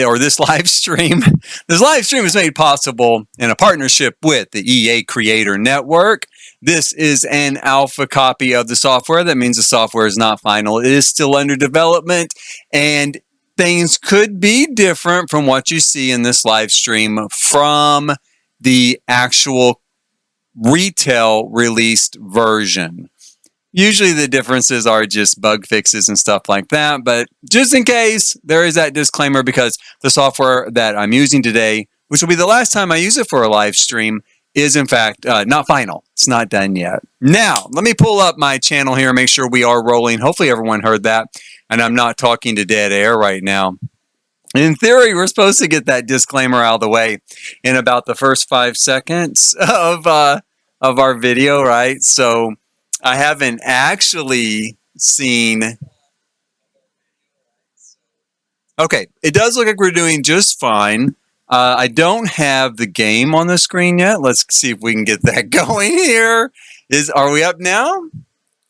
or this live stream, is made possible in a partnership with the EA Creator Network. This is an alpha copy of the software. That means the software is not final. It is still under development, and things could be different from what you see in this live stream from the actual retail released version. Usually the differences are just bug fixes and stuff like that, but just in case, there is that disclaimer because the software that I'm using today, which will be the last time I use it for a live stream, is in fact not final. It's not done yet. Now, let me pull up my channel here and make sure we are rolling. Hopefully everyone heard that, and I'm not talking to dead air right now. In theory, we're supposed to get that disclaimer out of the way in about the first 5 seconds of our video, right? So I haven't actually seen. Okay, it does look like we're doing just fine. I don't have the game on the screen yet. Let's see if we can get that going here. Are we up now?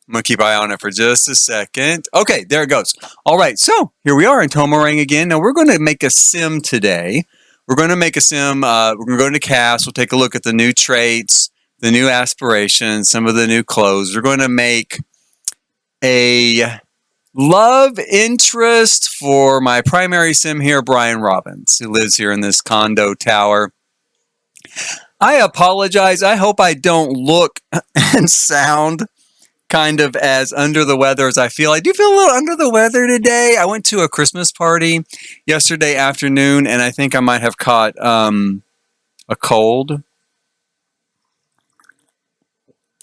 I'm going to keep an eye on it for just a second. Okay, there it goes. All right, so here we are in Tomarang again. Now, we're going to make a sim today. We're going to make a sim. We're going to go into CAS. We'll take a look at the new traits, the new aspirations, some of the new clothes. We're going to make a love interest for my primary sim here, Bryan Robins, who lives here in this condo tower. I apologize. I hope I don't look and sound kind of as under the weather as I feel. I do feel a little under the weather today. I went to a Christmas party yesterday afternoon, and I think I might have caught a cold.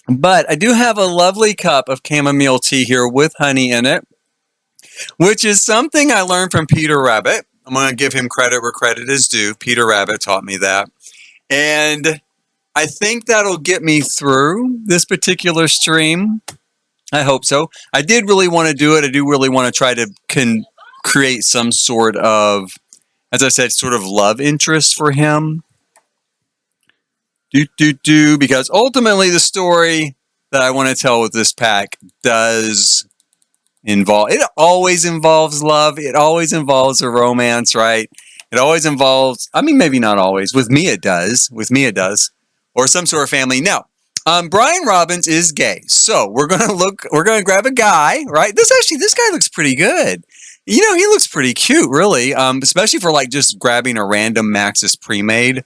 But I do have a lovely cup of chamomile tea here with honey in it, which is something I learned from Peter Rabbit. I'm going to give him credit where credit is due. Peter Rabbit taught me that. And I think that'll get me through this particular stream. I hope so. I did really want to do it. I do really want to try to create some sort of, as I said, sort of love interest for him. Because ultimately the story that I want to tell with this pack does involve, it always involves love. It always involves a romance, right? It always involves, I mean, maybe not always. With me it does. Or some sort of family. Now, Bryan Robins is gay. So we're going to grab a guy, right? This guy looks pretty good. You know, he looks pretty cute, really. Especially for like just grabbing a random Maxis pre-made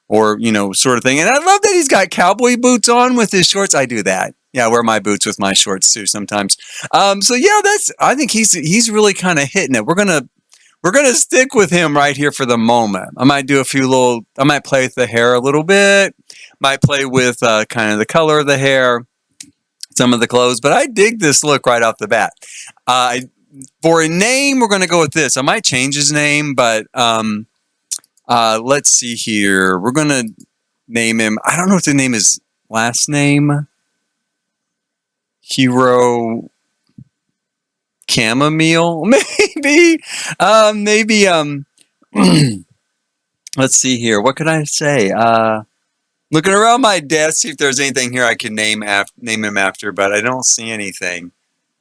or, you know, sort of thing. And I love that he's got cowboy boots on with his shorts. I do that. Yeah, I wear my boots with my shorts too sometimes. So yeah, I think he's really kind of hitting it. We're gonna stick with him right here for the moment. I might do I might play with the hair a little bit. Might play with kind of the color of the hair, some of the clothes. But I dig this look right off the bat. For a name, we're gonna go with this. I might change his name, but let's see here. We're gonna name him. I don't know what the name is. Last name. Hero Chamomile, maybe. Let's see here. What could I say? Looking around my desk, see if there's anything here I can name him after, but I don't see anything.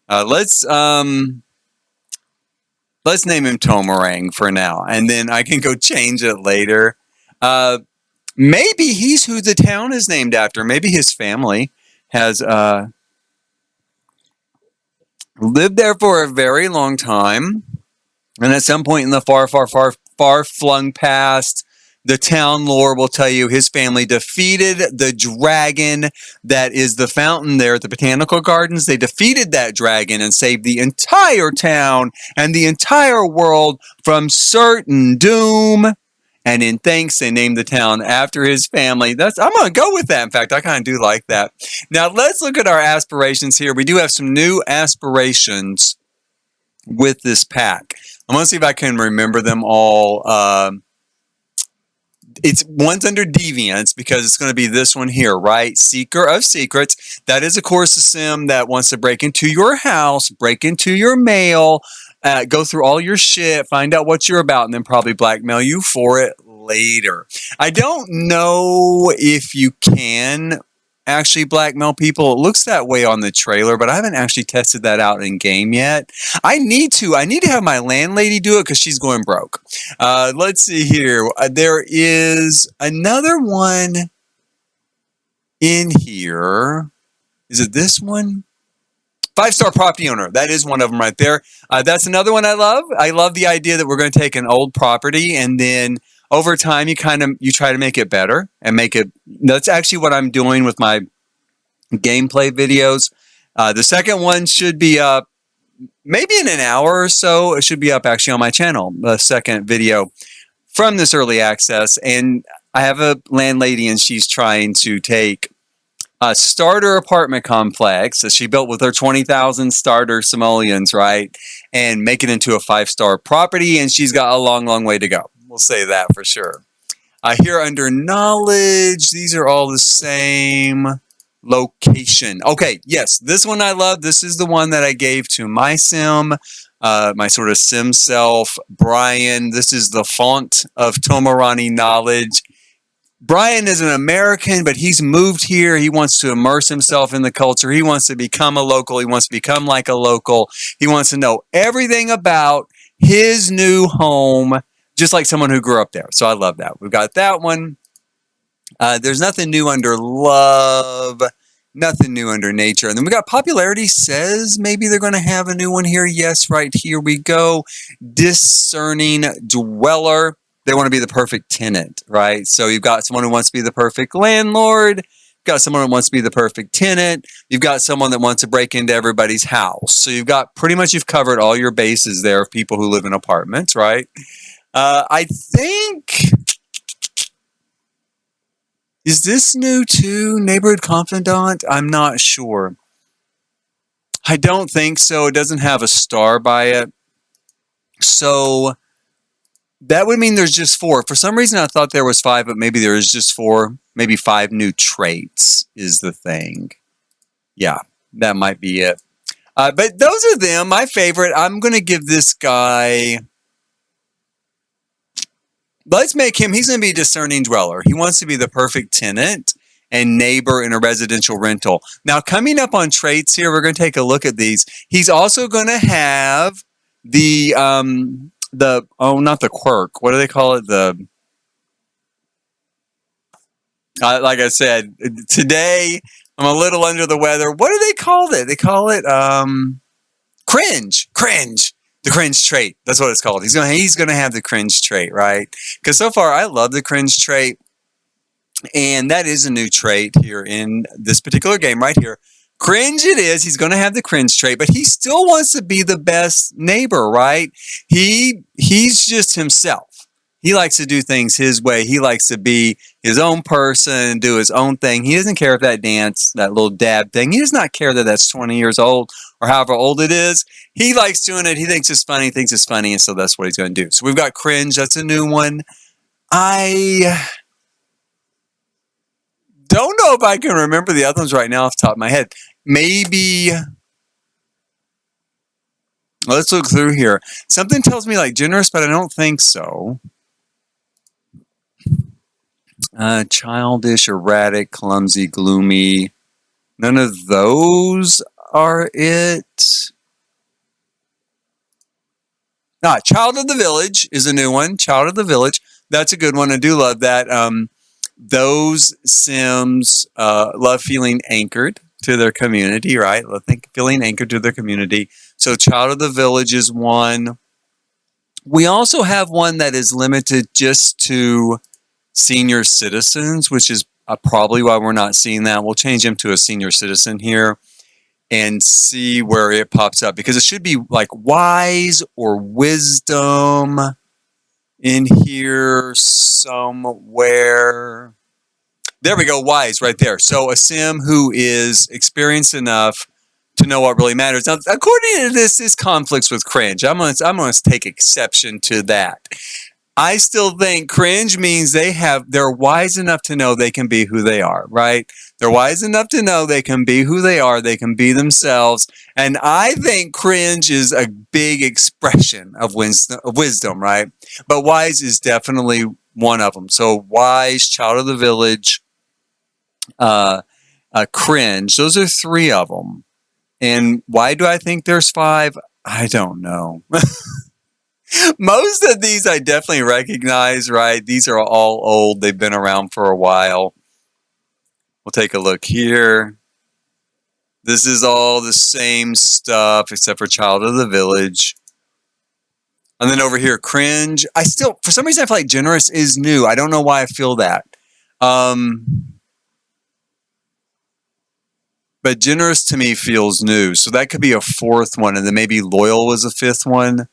Let's name him Tomarang for now, and then I can go change it later. Maybe he's who the town is named after. Maybe his family has lived there for a very long time, and at some point in the far flung past, the town lore will tell you his family defeated the dragon that is the fountain there at the botanical gardens. They defeated that dragon and saved the entire town and the entire world from certain doom. And in thanks, they named the town after his family. I'm going to go with that. In fact, I kind of do like that. Now, let's look at our aspirations here. We do have some new aspirations with this pack. I'm going to see if I can remember them all. One's under Deviance because it's going to be this one here, right? Seeker of Secrets. That is, of course, a sim that wants to break into your house, break into your mail, go through all your shit, find out what you're about, and then probably blackmail you for it later. I don't know if you can actually blackmail people. It looks that way on the trailer, but I haven't actually tested that out in game yet. I need to. I need to have my landlady do it because she's going broke. Let's see here. There is another one in here. Is it this one? 5-star property owner. That is one of them right there. That's another one I love. I love the idea that we're going to take an old property and then over time you try to make it better and make it. That's actually what I'm doing with my gameplay videos. The second one should be up maybe in an hour or so. It should be up actually on my channel. The second video from this early access, and I have a landlady and she's trying to take a starter apartment complex that she built with her 20,000 starter simoleons, right? And make it into a 5-star property. And she's got a long, long way to go. We'll say that for sure. Here under knowledge, these are all the same location. Okay, yes, this one I love. This is the one that I gave to my sim, my sort of sim self, Bryan. This is the font of Tomarang knowledge. Bryan is an American, but he's moved here. He wants to immerse himself in the culture. He wants to become a local. He wants to become like a local. He wants to know everything about his new home, just like someone who grew up there. So I love that. We've got that one. There's nothing new under love, nothing new under nature. And then we got popularity says maybe they're going to have a new one here. Yes, right here we go. Discerning dweller. They want to be the perfect tenant, right? So you've got someone who wants to be the perfect landlord. You've got someone who wants to be the perfect tenant. You've got someone that wants to break into everybody's house. So you've got pretty much you've covered all your bases there of people who live in apartments, right? I think, is this new too? Neighborhood confidant? I'm not sure. I don't think so. It doesn't have a star by it. So that would mean there's just 4. For some reason, I thought there was 5, but maybe there is just 4. Maybe 5 new traits is the thing. Yeah, that might be it. But those are them. My favorite. I'm going to give this guy. Let's make him. He's going to be a discerning dweller. He wants to be the perfect tenant and neighbor in a residential rental. Now, coming up on traits here, we're going to take a look at these. He's also going to have the not the quirk. What do they call it? Like I said, today I'm a little under the weather. What do they call it? They call it cringe. The cringe trait. That's what it's called. He's gonna have the cringe trait, right? Because so far I love the cringe trait, and that is a new trait here in this particular game right here. Cringe it is. He's going to have the cringe trait, but he still wants to be the best neighbor, right? He's just himself. He likes to do things his way. He likes to be his own person, do his own thing. He doesn't care if that dance, that little dab thing, he does not care that that's 20 years old or however old it is. He likes doing it. He thinks it's funny, and so that's what he's going to do. So we've got cringe. That's a new one. I don't know if I can remember the other ones right now off the top of my head. Maybe, let's look through here. Something tells me like generous, but I don't think so. Childish, erratic, clumsy, gloomy. None of those are it. Child of the Village is a new one. Child of the Village. That's a good one. I do love that. Those Sims love feeling anchored to their community, right? Feeling anchored to their community. So Child of the Village is one. We also have one that is limited just to senior citizens, which is probably why we're not seeing that. We'll change him to a senior citizen here and see where it pops up, because it should be like wise or wisdom in here somewhere. There we go, wise right there. So a sim who is experienced enough to know what really matters. Now, according to this conflicts with cringe. I'm gonna take exception to that. I still think cringe means they're wise enough to know they can be who they are, right? They're wise enough to know they can be who they are, they can be themselves. And I think cringe is a big expression of wisdom, right? But wise is definitely one of them. So wise, Child of the Village. Cringe. Those are 3 of them. And why do I think there's 5? I don't know. Most of these I definitely recognize, right? These are all old. They've been around for a while. We'll take a look here. This is all the same stuff except for Child of the Village. And then over here, Cringe. I still, for some reason, I feel like Generous is new. I don't know why I feel that. But Generous to me feels new. So that could be a 4th one. And then maybe Loyal was a 5th one.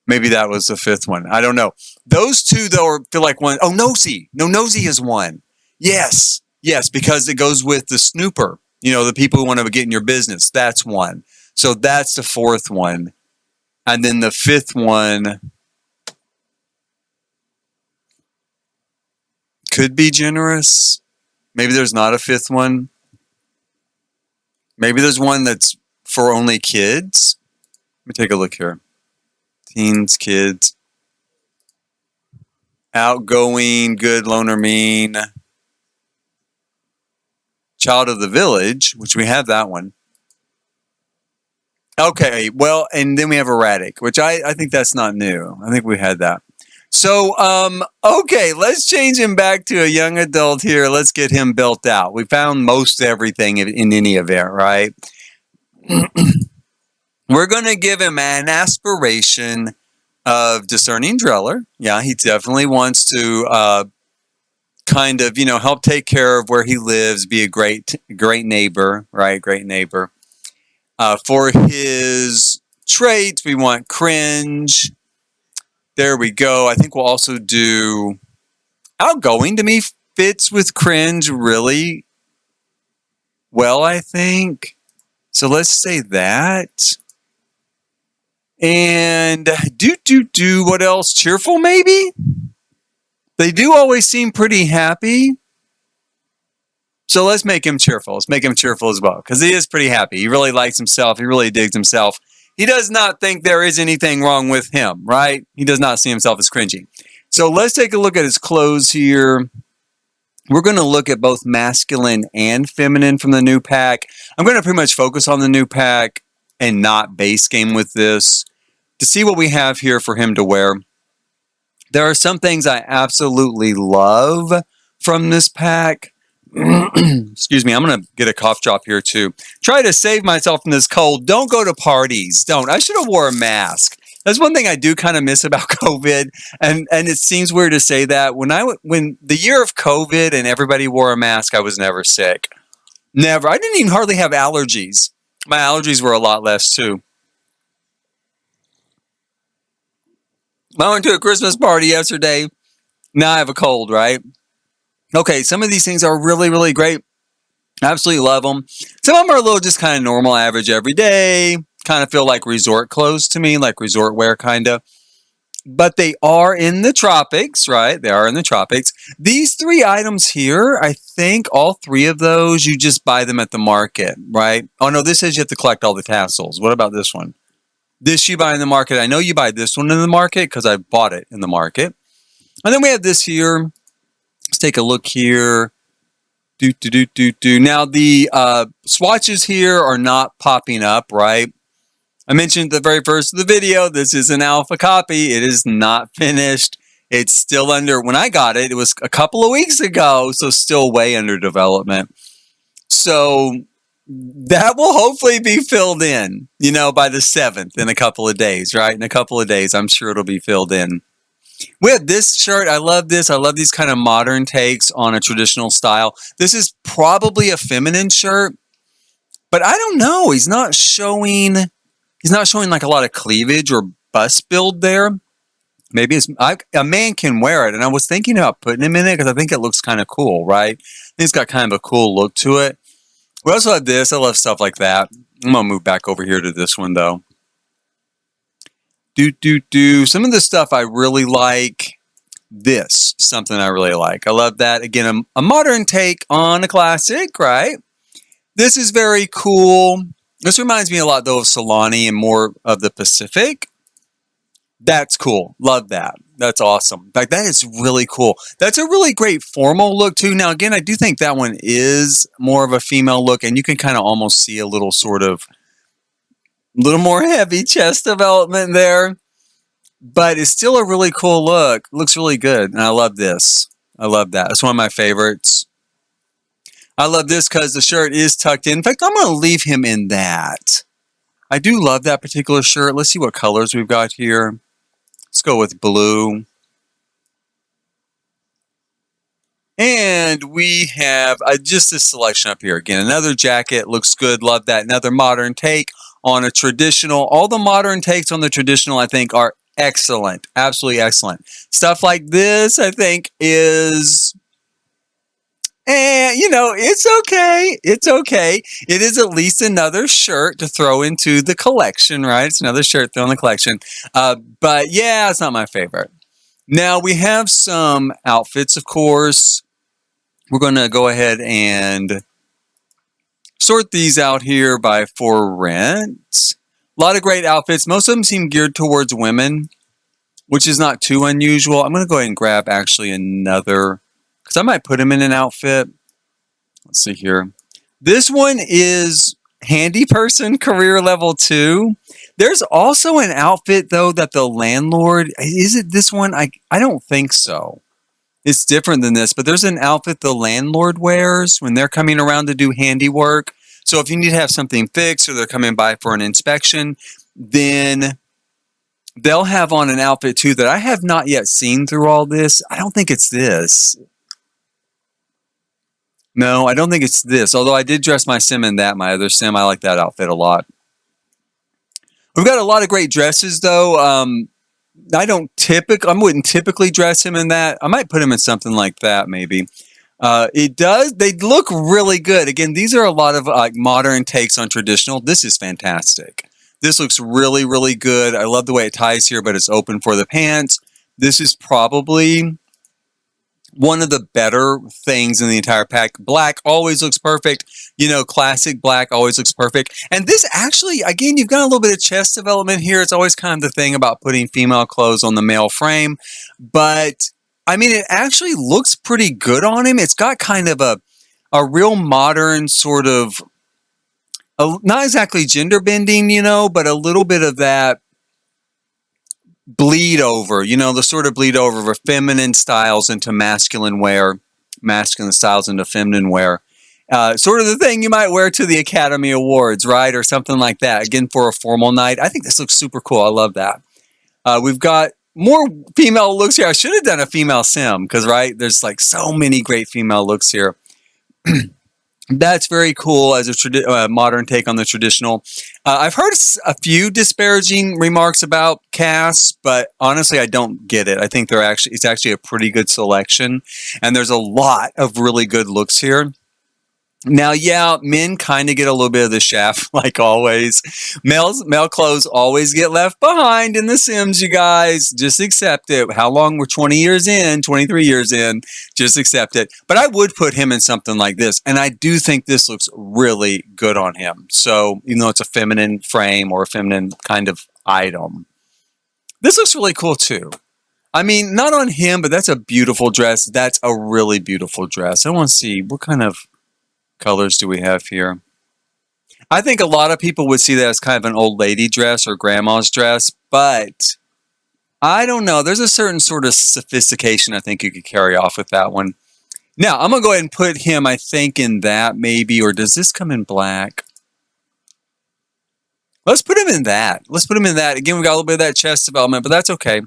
Maybe that was the 5th one. I don't know. Those 2, though, feel like one. Oh, Nosy. No, Nosy is 1. Yes. Yes, because it goes with the snooper. You know, the people who want to get in your business. That's 1. So that's the 4th one. And then the 5th one could be Generous. Maybe there's not a 5th one. Maybe there's one that's for only kids. Let me take a look here. Teens, kids. Outgoing, good, loner, mean. Child of the Village, which we have that one. Okay, well, and then we have Erratic, which I think that's not new. I think we had that. So, okay, let's change him back to a young adult here. Let's get him built out. We found most everything in any event, right? We're going to give him an aspiration of discerning driller. Yeah, he definitely wants to kind of, help take care of where he lives, be a great neighbor, right? Great neighbor. For his traits, we want cringe. There we go. I think we'll also do outgoing. To me, fits with cringe really well, I think. So let's say that. And what else? Cheerful, maybe? They do always seem pretty happy. So let's make him cheerful. Let's make him cheerful as well, because he is pretty happy. He really likes himself. He really digs himself. He does not think there is anything wrong with him, right? He does not see himself as cringy. So let's take a look at his clothes here. We're going to look at both masculine and feminine from the new pack. I'm going to pretty much focus on the new pack and not base game with this to see what we have here for him to wear. There are some things I absolutely love from this pack. Excuse me, I'm going to get a cough drop here too. Try to save myself from this cold. Don't go to parties. Don't. I should have wore a mask. That's one thing I do kind of miss about COVID. And it seems weird to say that. When the year of COVID and everybody wore a mask, I was never sick. Never. I didn't even hardly have allergies. My allergies were a lot less too. I went to a Christmas party yesterday. Now I have a cold, right? Okay, some of these things are really, really great. I absolutely love them. Some of them are a little just kind of normal, average, every day. Kind of feel like resort clothes to me, like resort wear kind of. But they are in the tropics, right? They are in the tropics. These 3 items here, I think all 3 of those, you just buy them at the market, right? Oh, no, this says you have to collect all the tassels. What about this one? This you buy in the market. I know you buy this one in the market because I bought it in the market. And then we have this here. Let's take a look here. Now, the swatches here are not popping up, right? I mentioned at the very first of the video, this is an alpha copy. It is not finished. It's still under, when I got it, it was a couple of weeks ago, so still way under development. So that will hopefully be filled in, by the 7th in a couple of days, right? In a couple of days, I'm sure it'll be filled in. We have this shirt. I love this. I love these kind of modern takes on a traditional style. This is probably a feminine shirt, but I don't know. He's not showing like a lot of cleavage or bust build there. Maybe a man can wear it. And I was thinking about putting him in it because I think it looks kind of cool, right? It's got kind of a cool look to it. We also have this. I love stuff like that. I'm going to move back over here to this one, though. Some of the stuff I really like. This, something I really like. I love that. Again, a modern take on a classic, right? This is very cool. This reminds me a lot, though, of Solani and more of the Pacific. That's cool. Love that. That's awesome. Like, that is really cool. That's a really great formal look too. Now, again, I do think that one is more of a female look, and you can kind of almost see a little sort of little more heavy chest development there, but it's still a really cool look. Looks really good, and I love this. I love that. It's one of my favorites. I love this because the shirt is tucked in. In fact, I'm going to leave him in that. I do love that particular shirt. Let's see what colors we've got here. Let's go with blue. And we have just this selection up here. Again, another jacket. Looks good. Love that. Another modern take on a traditional. All the modern takes on the traditional, I think, are excellent. Absolutely excellent. Stuff like this, I think, is... you know, it's okay. It's okay. It is at least another shirt to throw into the collection, right? It's another shirt thrown in the collection. But yeah, it's not my favorite. Now we have some outfits, of course. We're going to go ahead and sort these out here by for rent. A lot of great outfits. Most of them seem geared towards women, which is not too unusual. I'm going to go ahead and grab actually another... because I might put him in an outfit. Let's see here. This one is Handy Person Career Level 2. There's also an outfit, though, that the landlord... is it this one? I don't think so. It's different than this, but there's an outfit the landlord wears when they're coming around to do handiwork. So if you need to have something fixed or they're coming by for an inspection, then... they'll have on an outfit, too, that I have not yet seen through all this. I don't think it's this. No, I don't think it's this. Although I did dress my sim in that, my other sim. I like that outfit a lot. We've got a lot of great dresses, though. I wouldn't typically dress him in that. I might put him in something like that, maybe. They look really good. Again, these are a lot of modern takes on traditional. This is fantastic. This looks really, really good. I love the way it ties here, but it's open for the pants. This is probably one of the better things in the entire pack. Black always looks perfect. You know, classic black always looks perfect. And this actually, again, you've got a little bit of chest development here. It's always kind of the thing about putting female clothes on the male frame. But, I mean, it actually looks pretty good on him. It's got kind of a real modern sort of, not exactly gender bending, you know, but a little bit of that bleed over, you know, the sort of bleed over of feminine styles into masculine wear, masculine styles into feminine wear. Sort of the thing you might wear to the Academy Awards, right? Or something like that. Again, for a formal night. I think this looks super cool. I love that. We've got more female looks here. I should have done a female sim because, right, there's like so many great female looks here. That's very cool as a modern take on the traditional. I've heard a few disparaging remarks about CAS, but honestly, I don't get it. I think it's actually a pretty good selection, and there's a lot of really good looks here. Now, yeah, men kind of get a little bit of the shaft, like always. Male clothes always get left behind in the Sims, you guys. Just accept it. How long? We're 20 years in, 23 years in. Just accept it. But I would put him in something like this, and I do think this looks really good on him. So, even though it's a feminine frame or a feminine kind of item, this looks really cool, too. I mean, not on him, but that's a beautiful dress. That's a really beautiful dress. I want to see what kind of colors do we have here? I think a lot of people would see that as kind of an old lady dress or grandma's dress, but I don't know. There's a certain sort of sophistication I think you could carry off with that one. Now, I'm going to go ahead and put him, I think, in that maybe, or does this come in black? Let's put him in that. Let's put him in that. Again, we got a little bit of that chest development, but that's okay.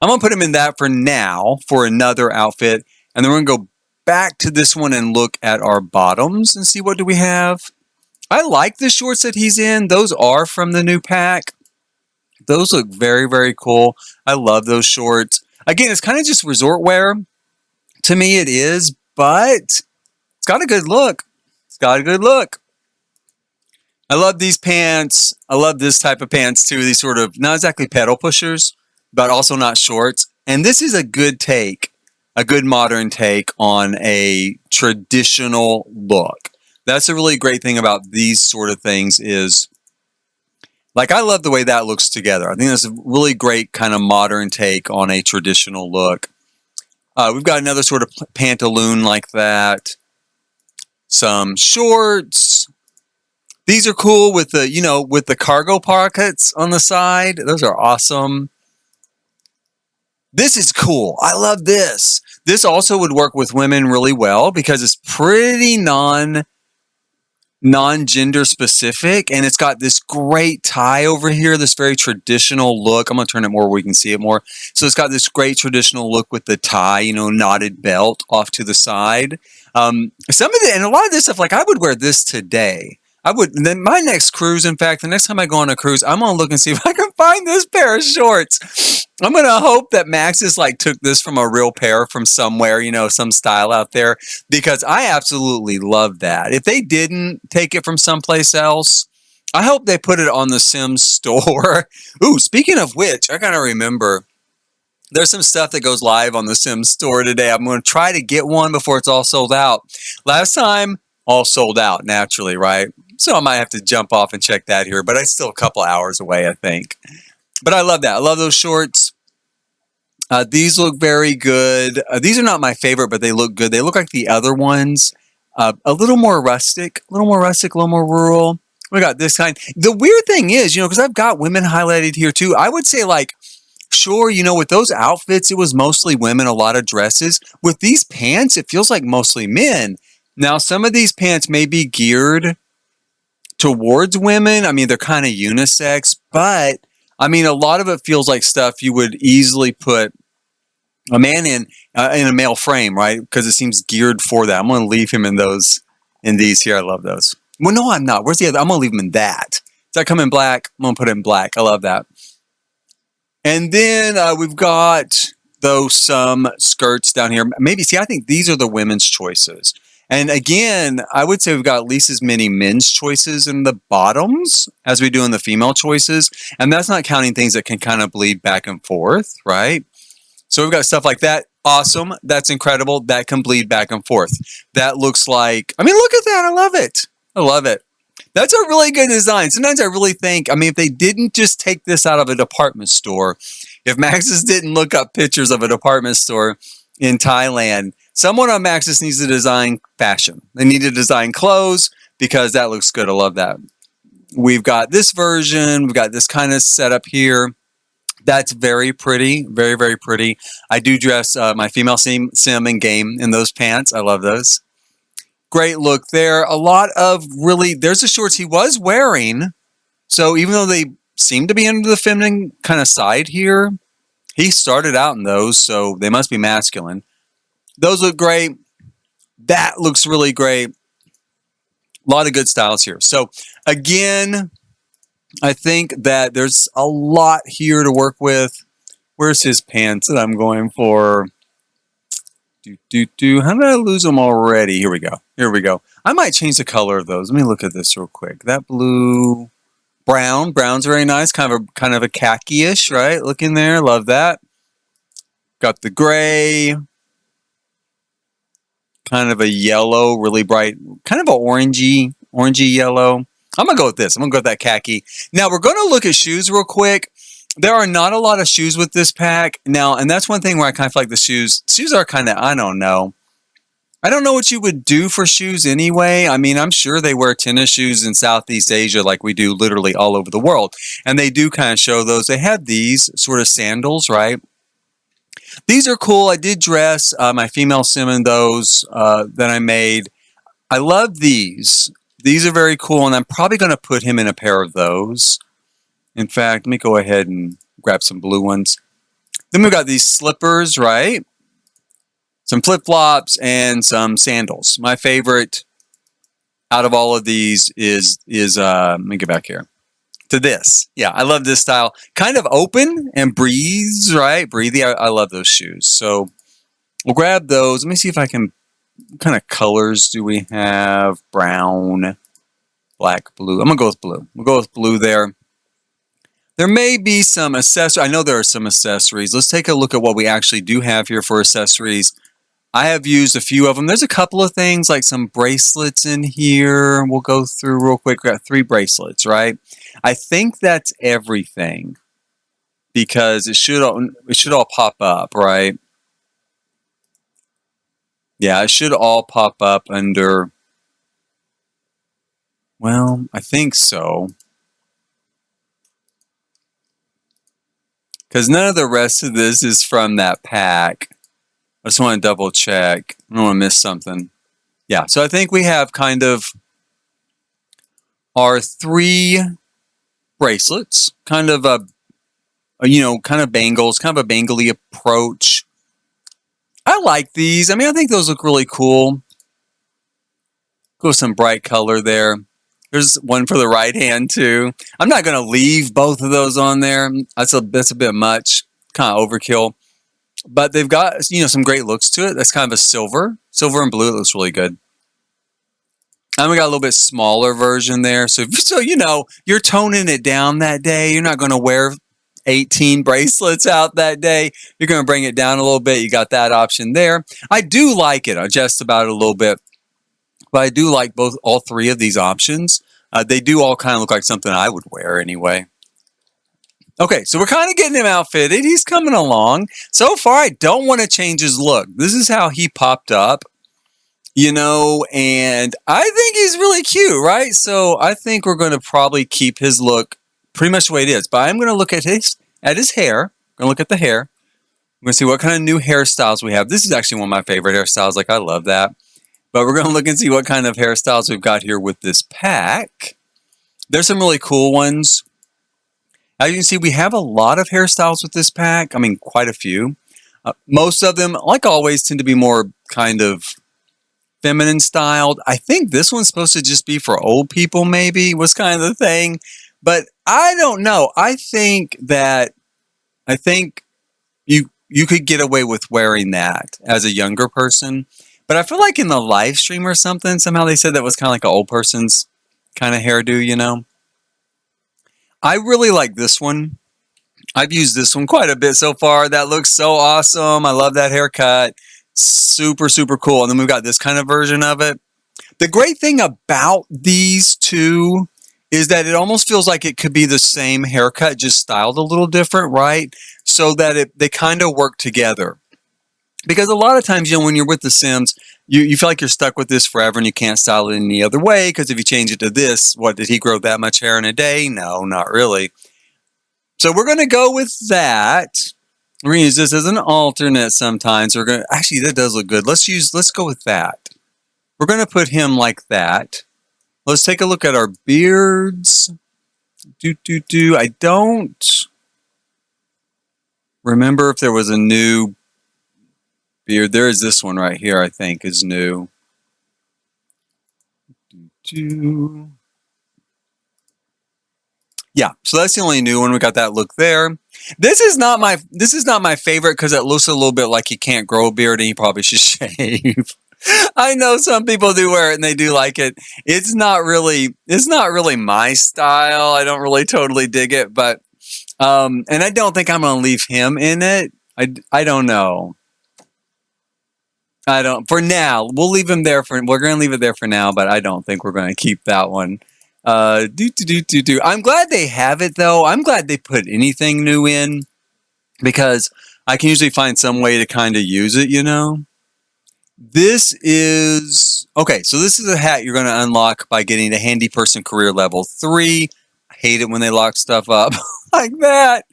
I'm going to put him in that for now for another outfit, and then we're going to go back to this one and look at our bottoms and see what do we have. I like the shorts that he's in. Those are from the new pack. Those look very, very cool. I love those shorts. Again, it's kind of just resort wear. To me, it is, but it's got a good look. It's got a good look. I love these pants. I love this type of pants too. These sort of, not exactly pedal pushers, but also not shorts. And this is a good take. A good modern take on a traditional look. That's a really great thing about these sort of things is Like, I love the way that looks together. I think that's a really great kind of modern take on a traditional look. We've got another sort of pantaloon like that. Some shorts. These are cool with the, you know, with the cargo pockets on the side. Those are awesome. This is cool. I love this. This also would work with women really well because it's pretty non-gender specific, and it's got this great tie over here, this very traditional look. I'm going to turn it more where we can see it more. So it's got this great traditional look with the tie, you know, knotted belt off to the side. Some of the, and a lot of this stuff, like I would wear this today. I would, then my next cruise, in fact, the next time I go on a cruise, I'm going to look and see if I can find this pair of shorts. I'm going to hope that Maxis like took this from a real pair from somewhere, you know, some style out there, because I absolutely love that. If they didn't take it from someplace else, I hope they put it on the Sims store. Ooh, speaking of which, I got to remember, there's some stuff that goes live on the Sims store today. I'm going to try to get one before it's all sold out. Last time, all sold out, naturally, right? So I might have to jump off and check that here, but it's still a couple hours away, I think. But I love that. I love those shorts. These look very good. These are not my favorite, but they look good. They look like the other ones. A little more rustic, a little more rural. We got this kind. The weird thing is, you know, because I've got women highlighted here too. I would say, like, sure, you know, with those outfits, it was mostly women, a lot of dresses. With these pants, it feels like mostly men. Now, some of these pants may be geared towards women. I mean, they're kind of unisex, but I mean, a lot of it feels like stuff you would easily put a man in a male frame, right? Because it seems geared for that. I'm going to leave him in these here. I love those. Well, no, I'm not. Where's the other? I'm going to leave him in that. Does that come in black? I'm going to put it in black. I love that. And then we've got some skirts down here. Maybe, see, I think these are the women's choices. And again, I would say we've got at least as many men's choices in the bottoms as we do in the female choices. And that's not counting things that can kind of bleed back and forth, right? So we've got stuff like that. Awesome. That's incredible. That can bleed back and forth. That looks like, I mean, look at that. I love it. I love it. That's a really good design. Sometimes I really think, I mean, if they didn't just take this out of a department store, if Maxis didn't look up pictures of a department store in Thailand, someone on Maxis needs to design fashion. They need to design clothes because that looks good. I love that. We've got this version. We've got this kind of setup here. That's very pretty. Very, very pretty. I do dress my female sim in game in those pants. I love those. Great look there. A lot of really, there's the shorts he was wearing. So even though they seem to be under the feminine kind of side here, he started out in those, so they must be masculine. Those look great. That looks really great. A lot of good styles here. So again, I think that there's a lot here to work with. Where's his pants that I'm going for? How did I lose them already? Here we go. Here we go. I might change the color of those. Let me look at this real quick. That blue, brown. Brown's very nice. Kind of a khaki-ish, right? Look in there. Love that. Got the gray. Kind of a yellow, really bright. Kind of a orangey yellow. I'm going to go with this. I'm going to go with that khaki. Now, we're going to look at shoes real quick. There are not a lot of shoes with this pack. Now, and that's one thing where I kind of feel like the shoes. Shoes are kind of, I don't know. I don't know what you would do for shoes anyway. I mean, I'm sure they wear tennis shoes in Southeast Asia like we do literally all over the world. And they do kind of show those. They have these sort of sandals, right? These are cool. I did dress my female sim in those that I made. I love these. These are very cool, and I'm probably going to put him in a pair of those. In fact, let me go ahead and grab some blue ones. Then we've got these slippers, right? Some flip-flops and some sandals. My favorite out of all of these is let me get back here to this. Yeah, I love this style. Kind of open and breathes, right? Breathy. I love those shoes. So we'll grab those. Let me see if I can. What kind of colors do we have? Brown, black, blue. I'm going to go with blue. We'll go with blue there. There may be some accessories. I know there are some accessories. Let's take a look at what we actually do have here for accessories. I have used a few of them. There's a couple of things like some bracelets in here. We'll go through real quick. We've got 3 bracelets, right? I think that's everything because it should all pop up, right? Yeah, it should all pop up under, well, I think so. Because none of the rest of this is from that pack. I just want to double check. I don't want to miss something. Yeah, so I think we have kind of our three bracelets, kind of kind of bangles, kind of a bangly approach. I like these. I mean, I think those look really cool. Go with some bright color there. There's one for the right hand too. I'm not going to leave both of those on there. That's a bit much, kind of overkill. But they've got some great looks to it. That's kind of a silver and blue. It looks really good. And we got a little bit smaller version there. So you're toning it down that day. You're not going to wear 18 bracelets out that day. You're going to bring it down a little bit. You got that option there. I do like it. I jest about it a little bit. But I do like all three of these options. They do all kind of look like something I would wear anyway. Okay, so we're kind of getting him outfitted. He's coming along. So far, I don't want to change his look. This is how he popped up, and I think he's really cute, right? So I think we're going to probably keep his look pretty much the way it is. But I'm going to look at his hair. I'm going to look at the hair. I'm going to see what kind of new hairstyles we have. This is actually one of my favorite hairstyles. Like, I love that. But we're going to look and see what kind of hairstyles we've got here with this pack. There's some really cool ones. As you can see, we have a lot of hairstyles with this pack. I mean, quite a few. Most of them, like always, tend to be more kind of feminine styled. I think this one's supposed to just be for old people, maybe, was kind of the thing. But I don't know. I think you could get away with wearing that as a younger person. But I feel like in the live stream or something, somehow they said that was kind of like an old person's kind of hairdo, I really like this one. I've used this one quite a bit so far. That looks so awesome. I love that haircut. Super, super cool. And then we've got this kind of version of it. The great thing about these two is that it almost feels like it could be the same haircut, just styled a little different, right? So that they kind of work together. Because a lot of times, when you're with the Sims, you feel like you're stuck with this forever and you can't style it any other way. Because if you change it to this, what, did he grow that much hair in a day? No, not really. So we're going to go with that. We're going to use this as an alternate sometimes. Actually, that does look good. Let's go with that. We're going to put him like that. Let's take a look at our beards. I don't remember if there was a new beard. There is this one right here, I think, is new. Yeah, so that's the only new one. We got that look there. This is not my favorite because it looks a little bit like he can't grow a beard and he probably should shave. I know some people do wear it and they do like it. It's not really my style. I don't really totally dig it, but and I don't think I'm gonna leave him in it. I don't know. For now, we'll leave him there we're going to leave it there for now, but I don't think we're going to keep that one. I'm glad they have it though. I'm glad they put anything new in because I can usually find some way to kind of use it, This is, okay, so this is a hat you're going to unlock by getting a handy person career level 3. I hate it when they lock stuff up like that.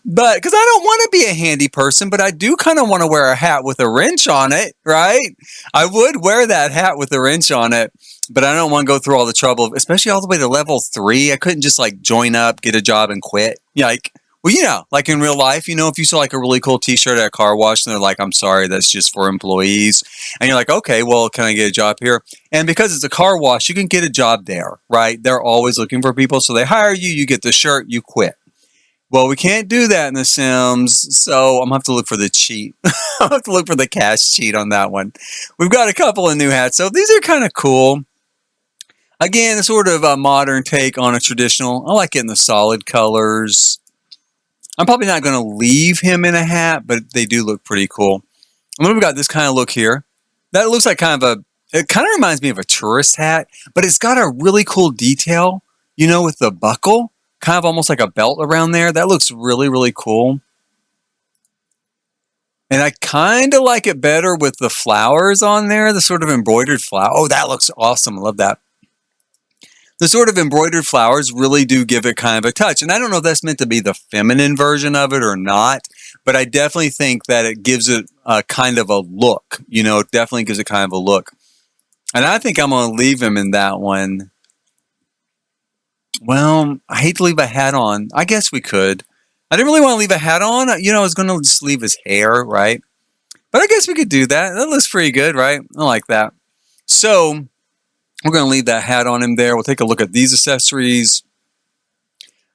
But because I don't want to be a handy person, but I do kind of want to wear a hat with a wrench on it, right? I would wear that hat with a wrench on it, but I don't want to go through all the trouble, especially all the way to level 3. I couldn't just join up, get a job and quit. Like in real life, if you saw a really cool t-shirt at a car wash and they're like, I'm sorry, that's just for employees. And you're like, okay, well, can I get a job here? And because it's a car wash, you can get a job there, right? They're always looking for people. So they hire you, you get the shirt, you quit. Well, we can't do that in The Sims, so I'm going to have to look for the cheat. I'll have to look for the CAS cheat on that one. We've got a couple of new hats, so these are kind of cool. Again, a sort of a modern take on a traditional. I like it in the solid colors. I'm probably not going to leave him in a hat, but they do look pretty cool. And then we've got this kind of look here. That looks like it kind of reminds me of a tourist hat, but it's got a really cool detail, with the buckle. kind of almost like a belt around there. That looks really, really cool. And I kind of like it better with the flowers on there, the sort of embroidered flower. Oh, that looks awesome. I love that. The sort of embroidered flowers really do give it kind of a touch. And I don't know if that's meant to be the feminine version of it or not, but I definitely think that it gives it a kind of a look. You know, it definitely gives it kind of a look. And I think I'm going to leave him in that one. Well, I hate to leave a hat on. I guess we could. I didn't really want to leave a hat on. You know, I was going to just leave his hair, right? But I guess we could do that. That looks pretty good, right? I like that. So we're going to leave that hat on him there. We'll take a look at these accessories.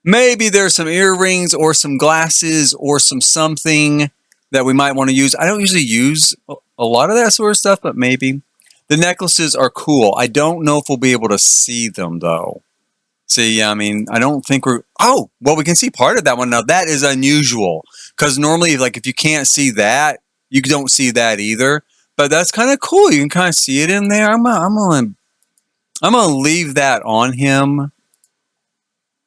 Maybe there's some earrings or some glasses or something that we might want to use. I don't usually use a lot of that sort of stuff, but maybe. The necklaces are cool. I don't know if we'll be able to see them, though. See, I mean, I don't think we're... Oh, well, we can see part of that one. Now, that is unusual. Because normally, like, if you can't see that, you don't see that either. But that's kind of cool. You can kind of see it in there. I'm gonna leave that on him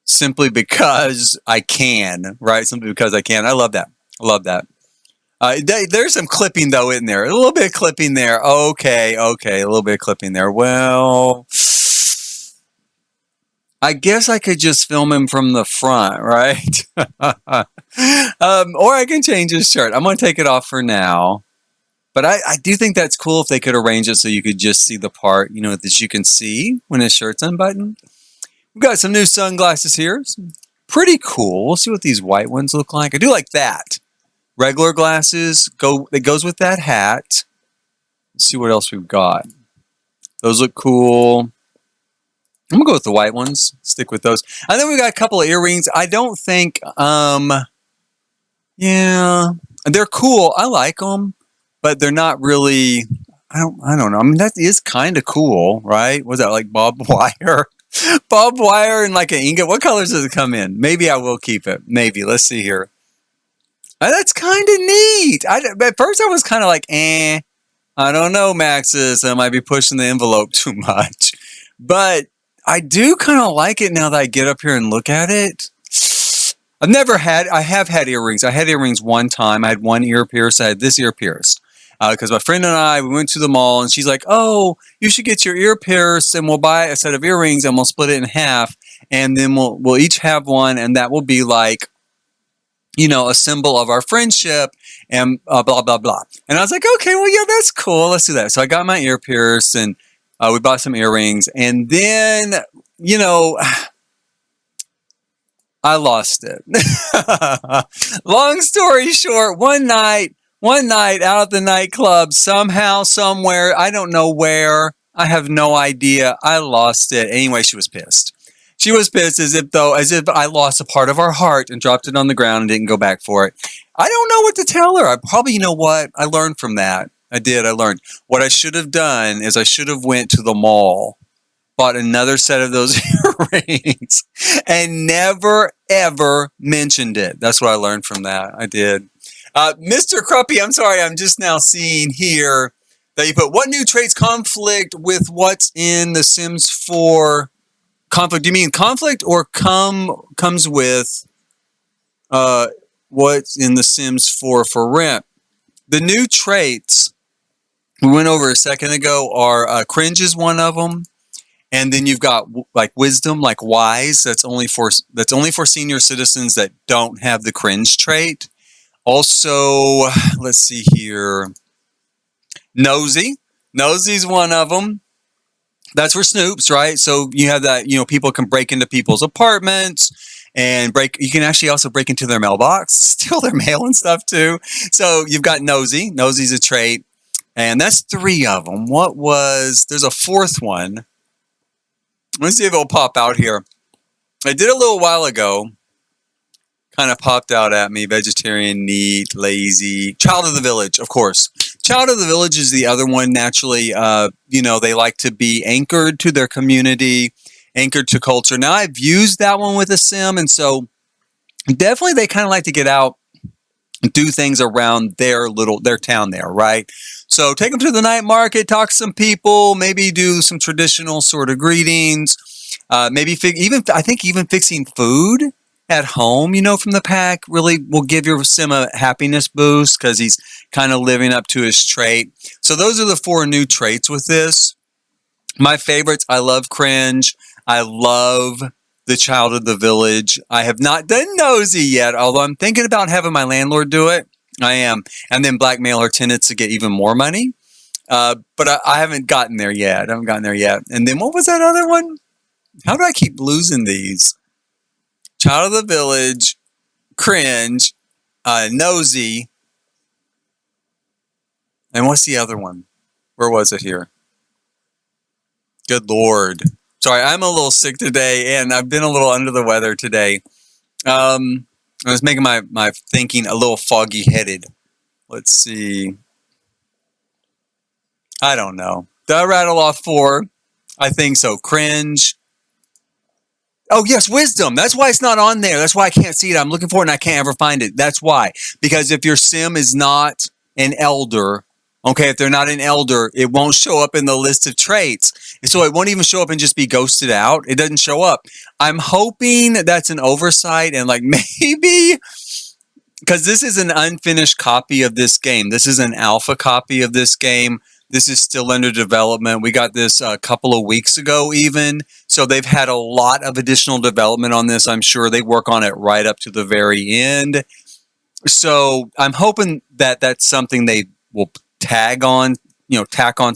simply because I can, right? Simply because I can. I love that. I love that. There's some clipping, though, in there. A little bit of clipping there. Okay. A little bit of clipping there. Well... I guess I could just film him from the front, right? Or I can change his shirt. I'm going to take it off for now. But I do think that's cool if they could arrange it so you could just see the part, you know, that you can see when his shirt's unbuttoned. We've got some new sunglasses here. Pretty cool. We'll see what these white ones look like. I do like that. Regular glasses. It goes with that hat. Let's see what else we've got. Those look cool. I'm going to go with the white ones. Stick with those. And then we got a couple of earrings. I don't think, yeah, they're cool. I like them, but they're not really, I don't know. I mean, that is kind of cool, right? Was that like barbed wire? Barbed wire and like an ingot. What colors does it come in? Maybe I will keep it. Maybe. Let's see here. That's kind of neat. At first I was kind of like, I don't know, Maxis. I might be pushing the envelope too much. But I do kind of like it now that I get up here and look at it. I have had earrings. I had earrings one time. I had one ear pierced. I had this ear pierced. Because my friend and I, we went to the mall and she's like, oh, you should get your ear pierced and we'll buy a set of earrings and we'll split it in half. And then we'll each have one and that will be like, you know, a symbol of our friendship and blah, blah, blah. And I was like, okay, well, yeah, that's cool. Let's do that. So I got my ear pierced and we bought some earrings, and then, you know, I lost it. Long story short, one night out at the nightclub, somehow, somewhere, I don't know where, I have no idea, I lost it. Anyway, she was pissed. She was pissed as if I lost a part of our heart and dropped it on the ground and didn't go back for it. I don't know what to tell her. You know what? I learned from that. I learned. What I should have done is I should have went to the mall, bought another set of those earrings, and never, ever mentioned it. That's what I learned from that. I did. Mr. Cruppy, I'm sorry, I'm just now seeing here that you put, what new traits conflict with what's in The Sims 4 conflict? Do you mean conflict or comes with what's in The Sims 4 for rent? The new traits we went over a second ago are cringe is one of them, and then you've got like wisdom, like wise. That's only for senior citizens that don't have the cringe trait. Also, let's see here, nosy. Nosy's one of them. That's for snoops, right? So you have that, you know, people can break into people's apartments and you can actually also break into their mailbox, steal their mail and stuff too. So you've got nosy. Nosy's a trait. And that's 3 of them. There's a 4th one. Let's see if it'll pop out here. I did a little while ago. Kind of popped out at me. Vegetarian, neat, lazy. Child of the village, of course. Child of the village is the other one. Naturally, you know, they like to be anchored to their community, anchored to culture. Now, I've used that one with a sim, and so definitely they kind of like to get out and do things around their town there, right? So take them to the night market, talk to some people, maybe do some traditional sort of greetings. Maybe I think even fixing food at home, from the pack really will give your sim a happiness boost because he's kind of living up to his trait. So those are the 4 new traits with this. My favorites, I love Cringe. I love the Child of the Village. I have not done Nosy yet, although I'm thinking about having my landlord do it. I am. And then blackmail her tenants to get even more money. But I haven't gotten there yet. And then what was that other one? How do I keep losing these? Child of the Village, Cringe, Nosy, and what's the other one? Where was it here? Good Lord. Sorry, I'm a little sick today, and I've been a little under the weather today. I was making my thinking a little foggy-headed. Let's see. I don't know. Did I rattle off 4? I think so. Cringe. Oh, yes, Wisdom. That's why it's not on there. That's why I can't see it. I'm looking for it, and I can't ever find it. That's why. Because if your sim is not an elder, okay, if they're not an elder, it won't show up in the list of traits. And so it won't even show up and just be ghosted out. It doesn't show up. I'm hoping that's an oversight and maybe because this is an unfinished copy of this game. This is an alpha copy of this game. This is still under development. We got this a couple of weeks ago even. So they've had a lot of additional development on this. I'm sure they work on it right up to the very end. So I'm hoping that that's something they will tack onto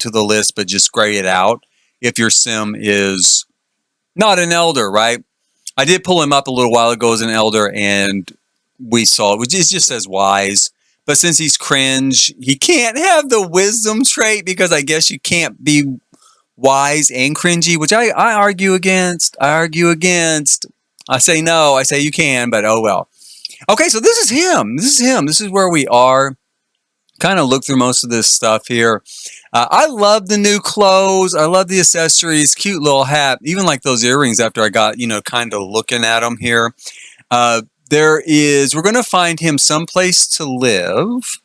the list, but just gray it out if your sim is not an elder, right? I did pull him up a little while ago as an elder, and we saw it. It just says wise. But since he's Cringe, he can't have the Wisdom trait because I guess you can't be wise and cringy, which I argue against. I say no. I say you can, but oh well. Okay, so this is him. This is where we are. Kind of look through most of this stuff here. I love the new clothes. I love the accessories. Cute little hat. Even like those earrings after I got, kind of looking at them here. We're going to find him someplace to live.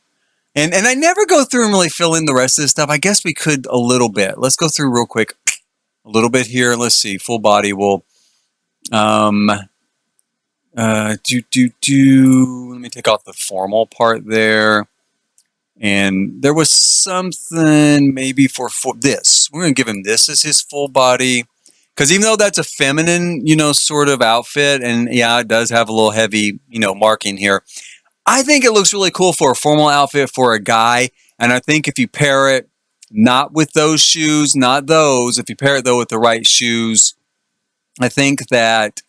And I never go through and really fill in the rest of this stuff. I guess we could a little bit. Let's go through real quick. A little bit here. Let's see. Full body will... Let me take off the formal part there. And there was something maybe for this. We're going to give him this as his full body. Because even though that's a feminine, sort of outfit, and yeah, it does have a little heavy, marking here. I think it looks really cool for a formal outfit for a guy. And I think if you pair it not with those shoes, not those, if you pair it though with the right shoes, I think that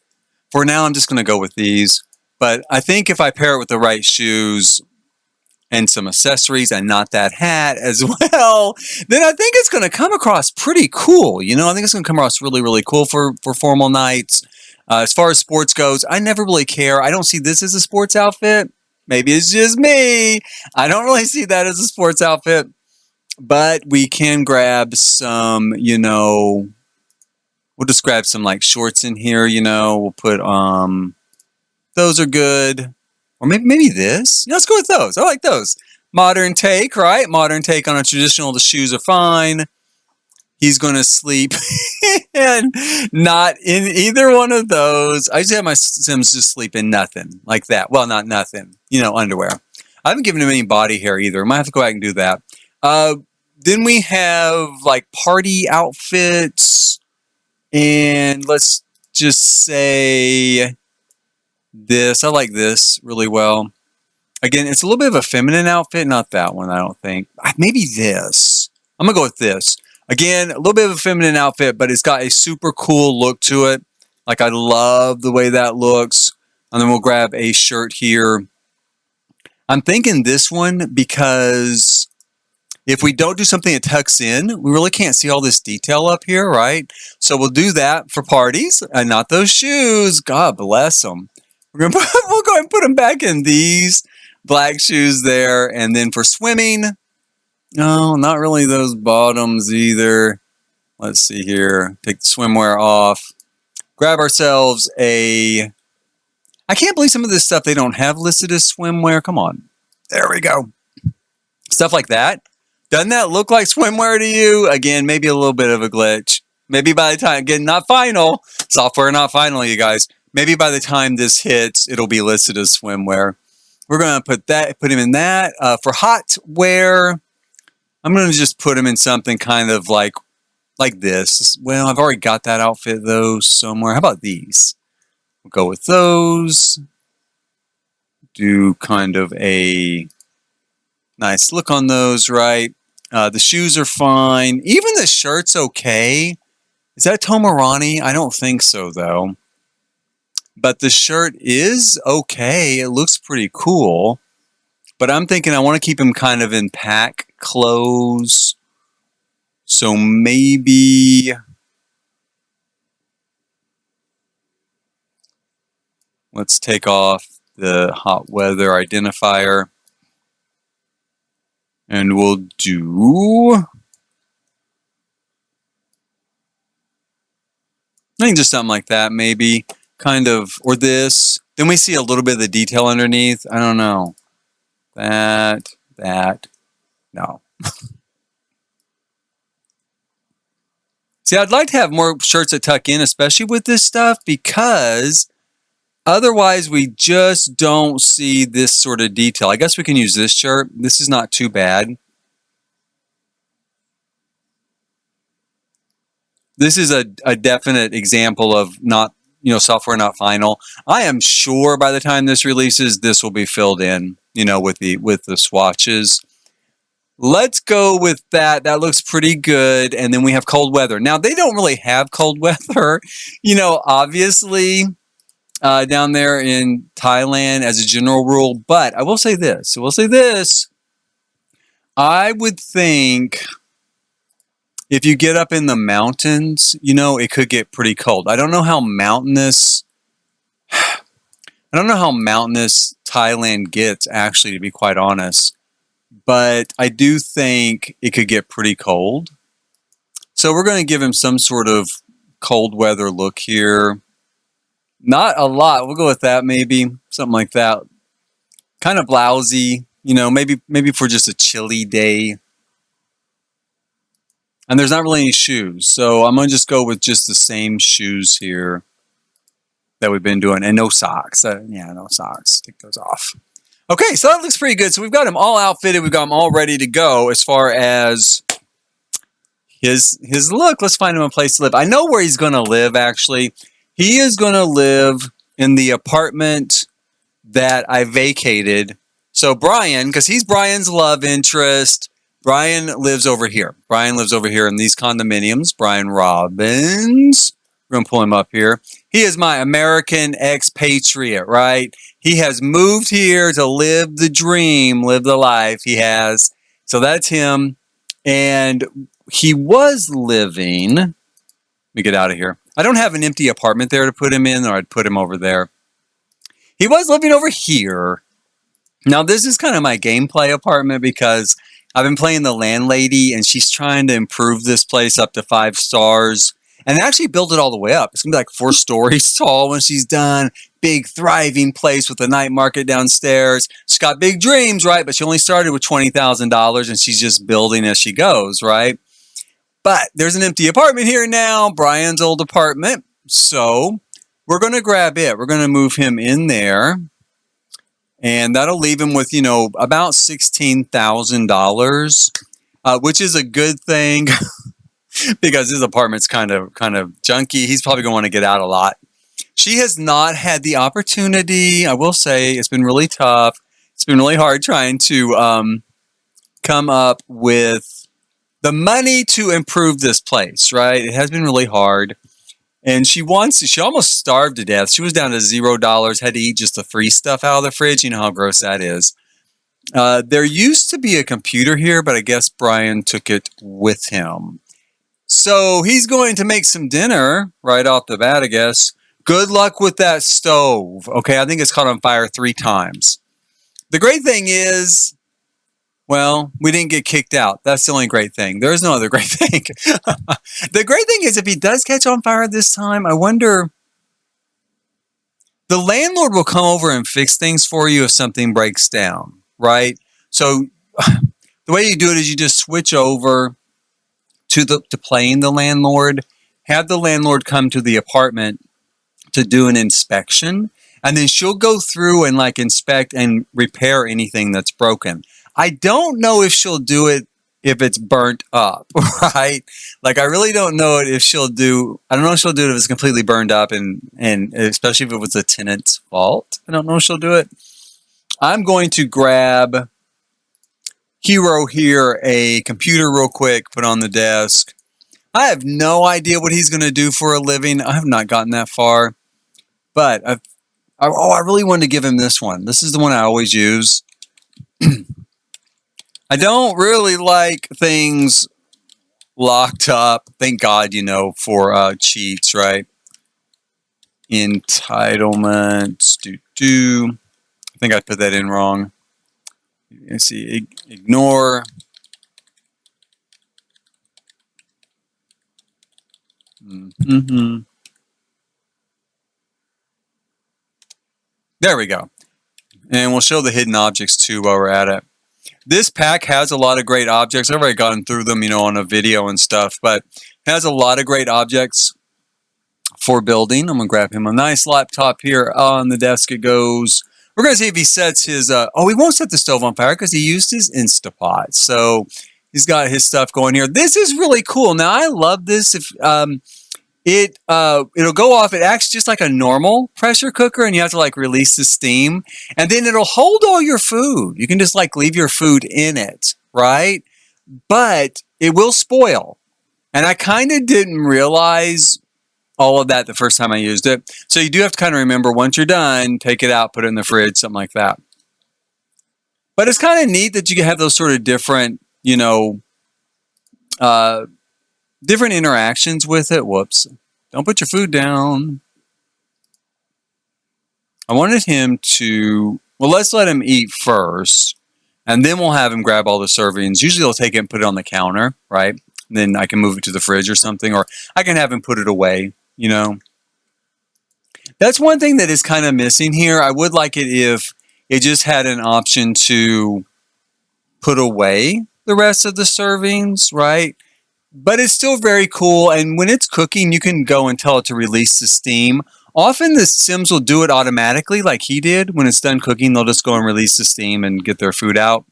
for now I'm just going to go with these. But I think if I pair it with the right shoes and some accessories and not that hat as well, then I think it's going to come across pretty cool. I think it's going to come across really, really cool for formal nights. As far as sports goes, I never really care. I don't see this as a sports outfit. Maybe it's just me. I don't really see that as a sports outfit. But we can grab some, we'll just grab some like shorts in here, we'll put, those are good. Or maybe this. Let's go with those. I like those. Modern take, right? Modern take on a traditional. The shoes are fine. He's going to sleep and not in either one of those. I just have my Sims just sleep in nothing like that. Well, not nothing. Underwear. I haven't given him any body hair either. I might have to go back and do that. Then we have like party outfits. And let's just say... this. I like this really well. Again, it's a little bit of a feminine outfit. Not that one, I don't think. Maybe this. I'm going to go with this. Again, a little bit of a feminine outfit, but it's got a super cool look to it. Like, I love the way that looks. And then we'll grab a shirt here. I'm thinking this one because if we don't do something that tucks in, we really can't see all this detail up here, right? So we'll do that for parties and not those shoes. God bless them. We'll go ahead and put them back in these black shoes there. And then for swimming, no, not really those bottoms either. Let's see here. Take the swimwear off. Grab ourselves a... I can't believe some of this stuff they don't have listed as swimwear. Come on. There we go. Stuff like that. Doesn't that look like swimwear to you? Again, maybe a little bit of a glitch. Maybe by the time, again, not final, software not final, you guys. Maybe by the time this hits, it'll be listed as swimwear. We're going to put him in that. For hot wear, I'm going to just put him in something kind of like this. Well, I've already got that outfit though somewhere. How about these? We'll go with those. Do kind of a nice look on those, right? The shoes are fine. Even the shirt's okay. Is that Tomarang? I don't think so, though. But the shirt is okay. It looks pretty cool. But I'm thinking I want to keep him kind of in pack clothes. So maybe... let's take off the hot weather identifier. And we'll do... I think just something like that, maybe. Kind of, or this. Then we see a little bit of the detail underneath. I don't know. That, no. See, I'd like to have more shirts that tuck in, especially with this stuff, because otherwise we just don't see this sort of detail. I guess we can use this shirt. This is not too bad. This is a definite example of not, software not final. I am sure by the time this releases, this will be filled in, with the swatches. Let's go with that. That looks pretty good. And then we have cold weather. Now, they don't really have cold weather, obviously, down there in Thailand as a general rule. But I will say this. I would think... if you get up in the mountains, it could get pretty cold. I don't know how mountainous Thailand gets, actually, to be quite honest. But I do think it could get pretty cold. So we're going to give him some sort of cold weather look here. Not a lot. We'll go with that, maybe. Something like that. Kind of blousy, maybe for just a chilly day. And there's not really any shoes, so I'm going to just go with just the same shoes here that we've been doing. And no socks. Yeah, no socks. Take those off. Okay, so that looks pretty good. So we've got him all outfitted. We've got him all ready to go as far as his look. Let's find him a place to live. I know where he's going to live, actually. He is going to live in the apartment that I vacated. So Bryan, because he's Bryan's love interest... Bryan lives over here. Bryan lives over here in these condominiums. Bryan Robins. We're going to pull him up here. He is my American expatriate, right? He has moved here to live the dream, live the life he has. So that's him. And he was living... let me get out of here. I don't have an empty apartment there to put him in, or I'd put him over there. He was living over here. Now, this is kind of my gameplay apartment because... I've been playing the landlady, and she's trying to improve this place up to 5 stars. And actually build it all the way up. It's going to be like 4 stories tall when she's done. Big, thriving place with a night market downstairs. She's got big dreams, right? But she only started with $20,000, and she's just building as she goes, right? But there's an empty apartment here now. Bryan's old apartment. So we're going to grab it. We're going to move him in there. And that'll leave him with, about $16,000, which is a good thing because his apartment's kind of junky. He's probably going to want to get out a lot. She has not had the opportunity. I will say it's been really tough. It's been really hard trying to come up with the money to improve this place, right? It has been really hard. And she almost starved to death. She was down to $0, had to eat just the free stuff out of the fridge. You know how gross that is. There used to be a computer here, but I guess Bryan took it with him. So he's going to make some dinner right off the bat, I guess. Good luck with that stove. Okay, I think it's caught on fire 3 times. The great thing is... well, we didn't get kicked out. That's the only great thing. There is no other great thing. The great thing is if he does catch on fire this time, I wonder... the landlord will come over and fix things for you if something breaks down, right? So the way you do it is you just switch over to playing the landlord, have the landlord come to the apartment to do an inspection, and then she'll go through and like inspect and repair anything that's broken. I don't know if she'll do it if it's burnt up, right? Like I really don't know if she'll do. I don't know if she'll do it if it's completely burned up, and especially if it was a tenant's fault. I don't know if she'll do it. I'm going to grab Hero here a computer real quick, put on the desk. I have no idea what he's going to do for a living. I have not gotten that far. But I really wanted to give him this one. This is the one I always use. I don't really like things locked up. Thank God, for cheats, right? Entitlements. I think I put that in wrong. Let's see. Ignore. There we go. And we'll show the hidden objects too while we're at it. This pack has a lot of great objects. I've already gone through them, on a video and stuff, but it has a lot of great objects for building. I'm going to grab him a nice laptop here. On the desk it goes. We're going to see if he sets his, he won't set the stove on fire because he used his Instapot. So he's got his stuff going here. This is really cool. Now I love this. If, it'll go off. It acts just like a normal pressure cooker, and you have to like release the steam, and then it'll hold all your food. You can just like leave your food in it, right? But it will spoil. And I kind of didn't realize all of that the first time I used it. So you do have to kind of remember, once you're done, take it out, put it in the fridge, something like that. But it's kind of neat that you can have those sort of different, different interactions with it. Whoops. Don't put your food down. I wanted him to, let's let him eat first, and then we'll have him grab all the servings. Usually he'll take it and put it on the counter, right? And then I can move it to the fridge or something, or I can have him put it away, That's one thing that is kind of missing here. I would like it if it just had an option to put away the rest of the servings, right? But it's still very cool, and when it's cooking, you can go and tell it to release the steam. Often the Sims will do it automatically like he did. When it's done cooking, they'll just go and release the steam and get their food out.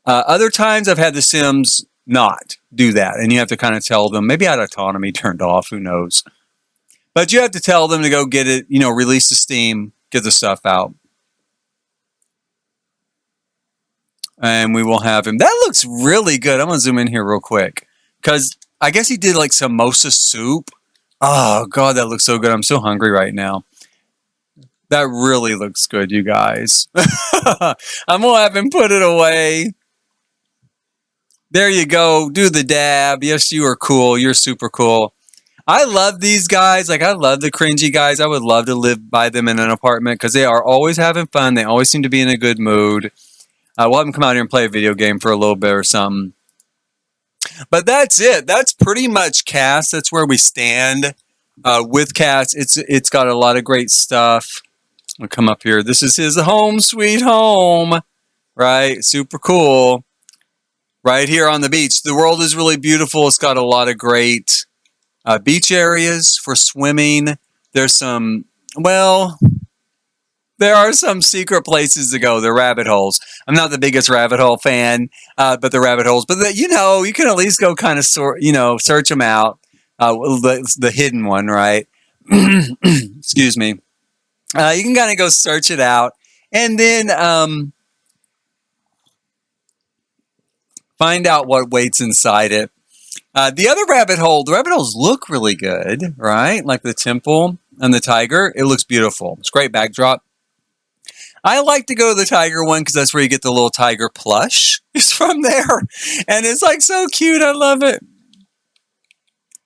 Other times I've had the Sims not do that, and you have to kind of tell them, maybe I had autonomy turned off, who knows. But you have to tell them to go get it, release the steam, get the stuff out. And we will have him. That looks really good. I'm going to zoom in here real quick, because I guess he did like samosa soup. Oh, God, that looks so good. I'm so hungry right now. That really looks good, you guys. I'm going to have him put it away. There you go. Do the dab. Yes, you are cool. You're super cool. I love these guys. Like, I love the cringy guys. I would love to live by them in an apartment because they are always having fun. They always seem to be in a good mood. We'll have them come out here and play a video game for a little bit or something. But that's it. That's pretty much CAS. That's where we stand with CAS. It's got a lot of great stuff. I'll come up here. This is his home sweet home, right? Super cool. Right here on the beach. The world is really beautiful. It's got a lot of great beach areas for swimming. There's some, there are some secret places to go. The rabbit holes. I'm not the biggest rabbit hole fan, but the rabbit holes. But you can at least go kind of search them out. The hidden one, right? Excuse me. You can kind of go search it out, and then find out what waits inside it. The other rabbit holes look really good, right? Like the temple and the tiger. It looks beautiful. It's a great backdrop. I like to go to the tiger one because that's where you get the little tiger plush. It's from there. And it's like so cute. I love it.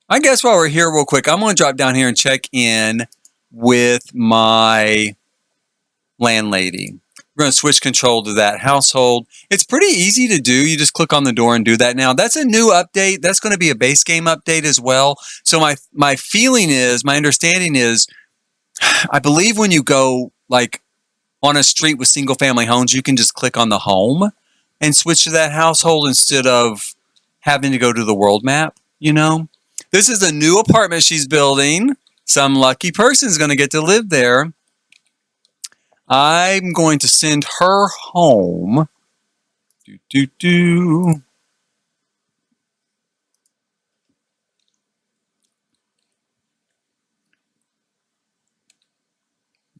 I guess while we're here real quick, I'm going to drop down here and check in with my landlady. We're going to switch control to that household. It's pretty easy to do. You just click on the door and do that now. That's a new update. That's going to be a base game update as well. So my feeling is, my understanding is, I believe when you go like on a street with single family homes, you can just click on the home and switch to that household instead of having to go to the world map, This is a new apartment she's building. Some lucky person's going to get to live there. I'm going to send her home.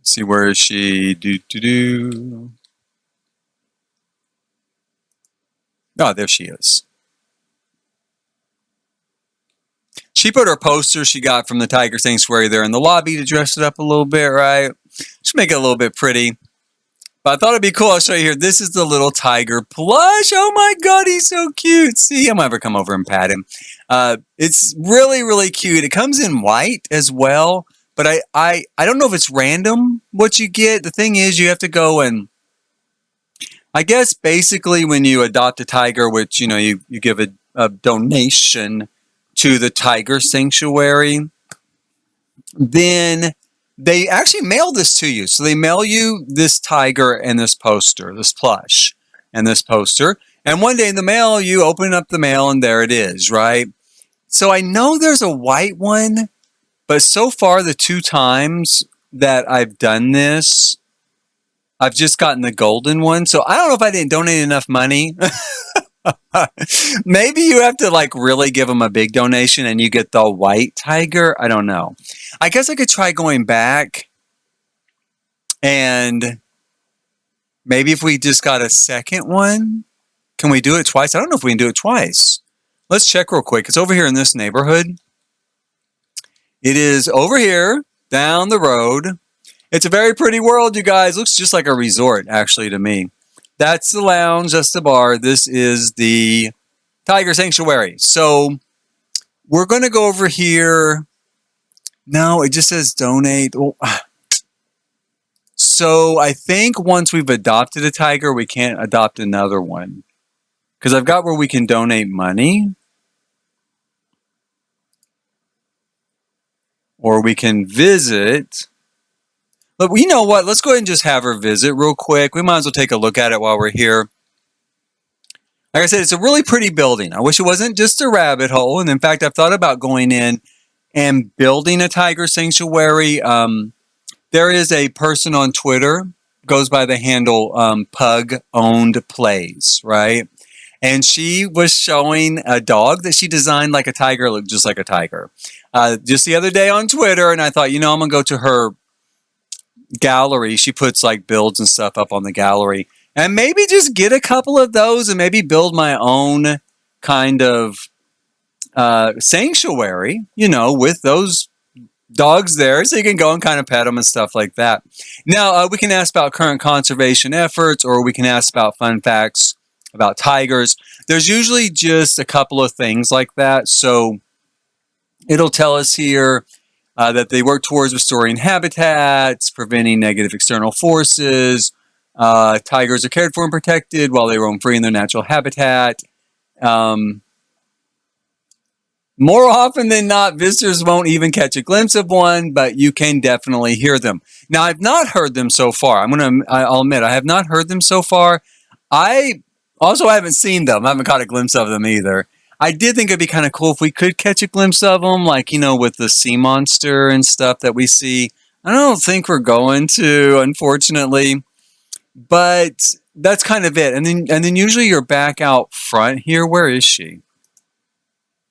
See, where is she? Oh, there she is. She put her poster she got from the Tiger Sanctuary there in the lobby to dress it up a little bit, right? Just make it a little bit pretty. But I thought it'd be cool. I'll show you here. This is the little tiger plush. Oh my God, he's so cute. See, I'm ever come over and pat him. It's really, really cute. It comes in white as well. But I don't know if it's random what you get. The thing is, you have to go and, I guess basically when you adopt a tiger, which, you give a donation to the Tiger Sanctuary, then they actually mail this to you. So they mail you this tiger and this poster, this plush and this poster. And one day in the mail, you open up the mail and there it is, right? So I know there's a white one, but so far the 2 times that I've done this, I've just gotten the golden one. So I don't know if I didn't donate enough money. Maybe you have to like really give them a big donation and you get the white tiger. I don't know. I guess I could try going back and maybe if we just got a second one, can we do it twice? I don't know if we can do it twice. Let's check real quick. It's over here in this neighborhood. It is over here down the road. It's a very pretty world, you guys. Looks just like a resort actually to me. That's the lounge, that's the bar. This is the Tiger Sanctuary. So we're going to go over here. No, it just says donate. Oh. So I think once we've adopted a tiger, we can't adopt another one. Because I've got where we can donate money. Or we can visit. But you know what? Let's go ahead and just have her visit real quick. We might as well take a look at it while we're here. Like I said, it's a really pretty building. I wish it wasn't just a rabbit hole. And in fact, I've thought about going in and building a tiger sanctuary. There is a person on Twitter, goes by the handle Pug Owned Plays, right? And she was showing a dog that she designed like a tiger, looked just like a tiger. Just the other day on Twitter, and I thought, I'm going to go to her gallery. She puts like builds and stuff up on the gallery and maybe just get a couple of those and maybe build my own kind of sanctuary, with those dogs there so you can go and kind of pet them and stuff like that. Now, we can ask about current conservation efforts or we can ask about fun facts about tigers. There's usually just a couple of things like that. So it'll tell us here that they work towards restoring habitats, preventing negative external forces. Tigers are cared for and protected while they roam free in their natural habitat. More often than not, visitors won't even catch a glimpse of one, but you can definitely hear them. Now, I've not heard them so far. I'll admit, I have not heard them so far. I also haven't seen them. I haven't caught a glimpse of them either. I did think it'd be kind of cool if we could catch a glimpse of them, like, with the sea monster and stuff that we see. I don't think we're going to, unfortunately, but that's kind of it. And then usually you're back out front here. Where is she?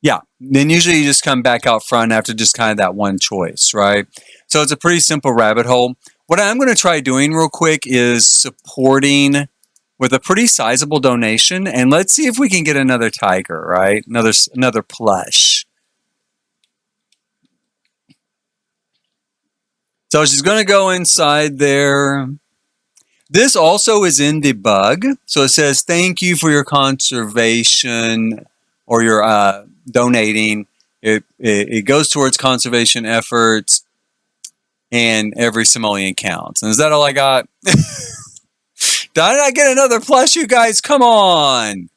Yeah. Then usually you just come back out front after just kind of that one choice, right? So it's a pretty simple rabbit hole. What I'm going to try doing real quick is supporting with a pretty sizable donation, and let's see if we can get another tiger, right? Another plush. So she's going to go inside there. This also is in the bug. So it says, thank you for your conservation or your donating. It goes towards conservation efforts and every simoleon counts. And is that all I got? Did I get another plush, you guys? Come on.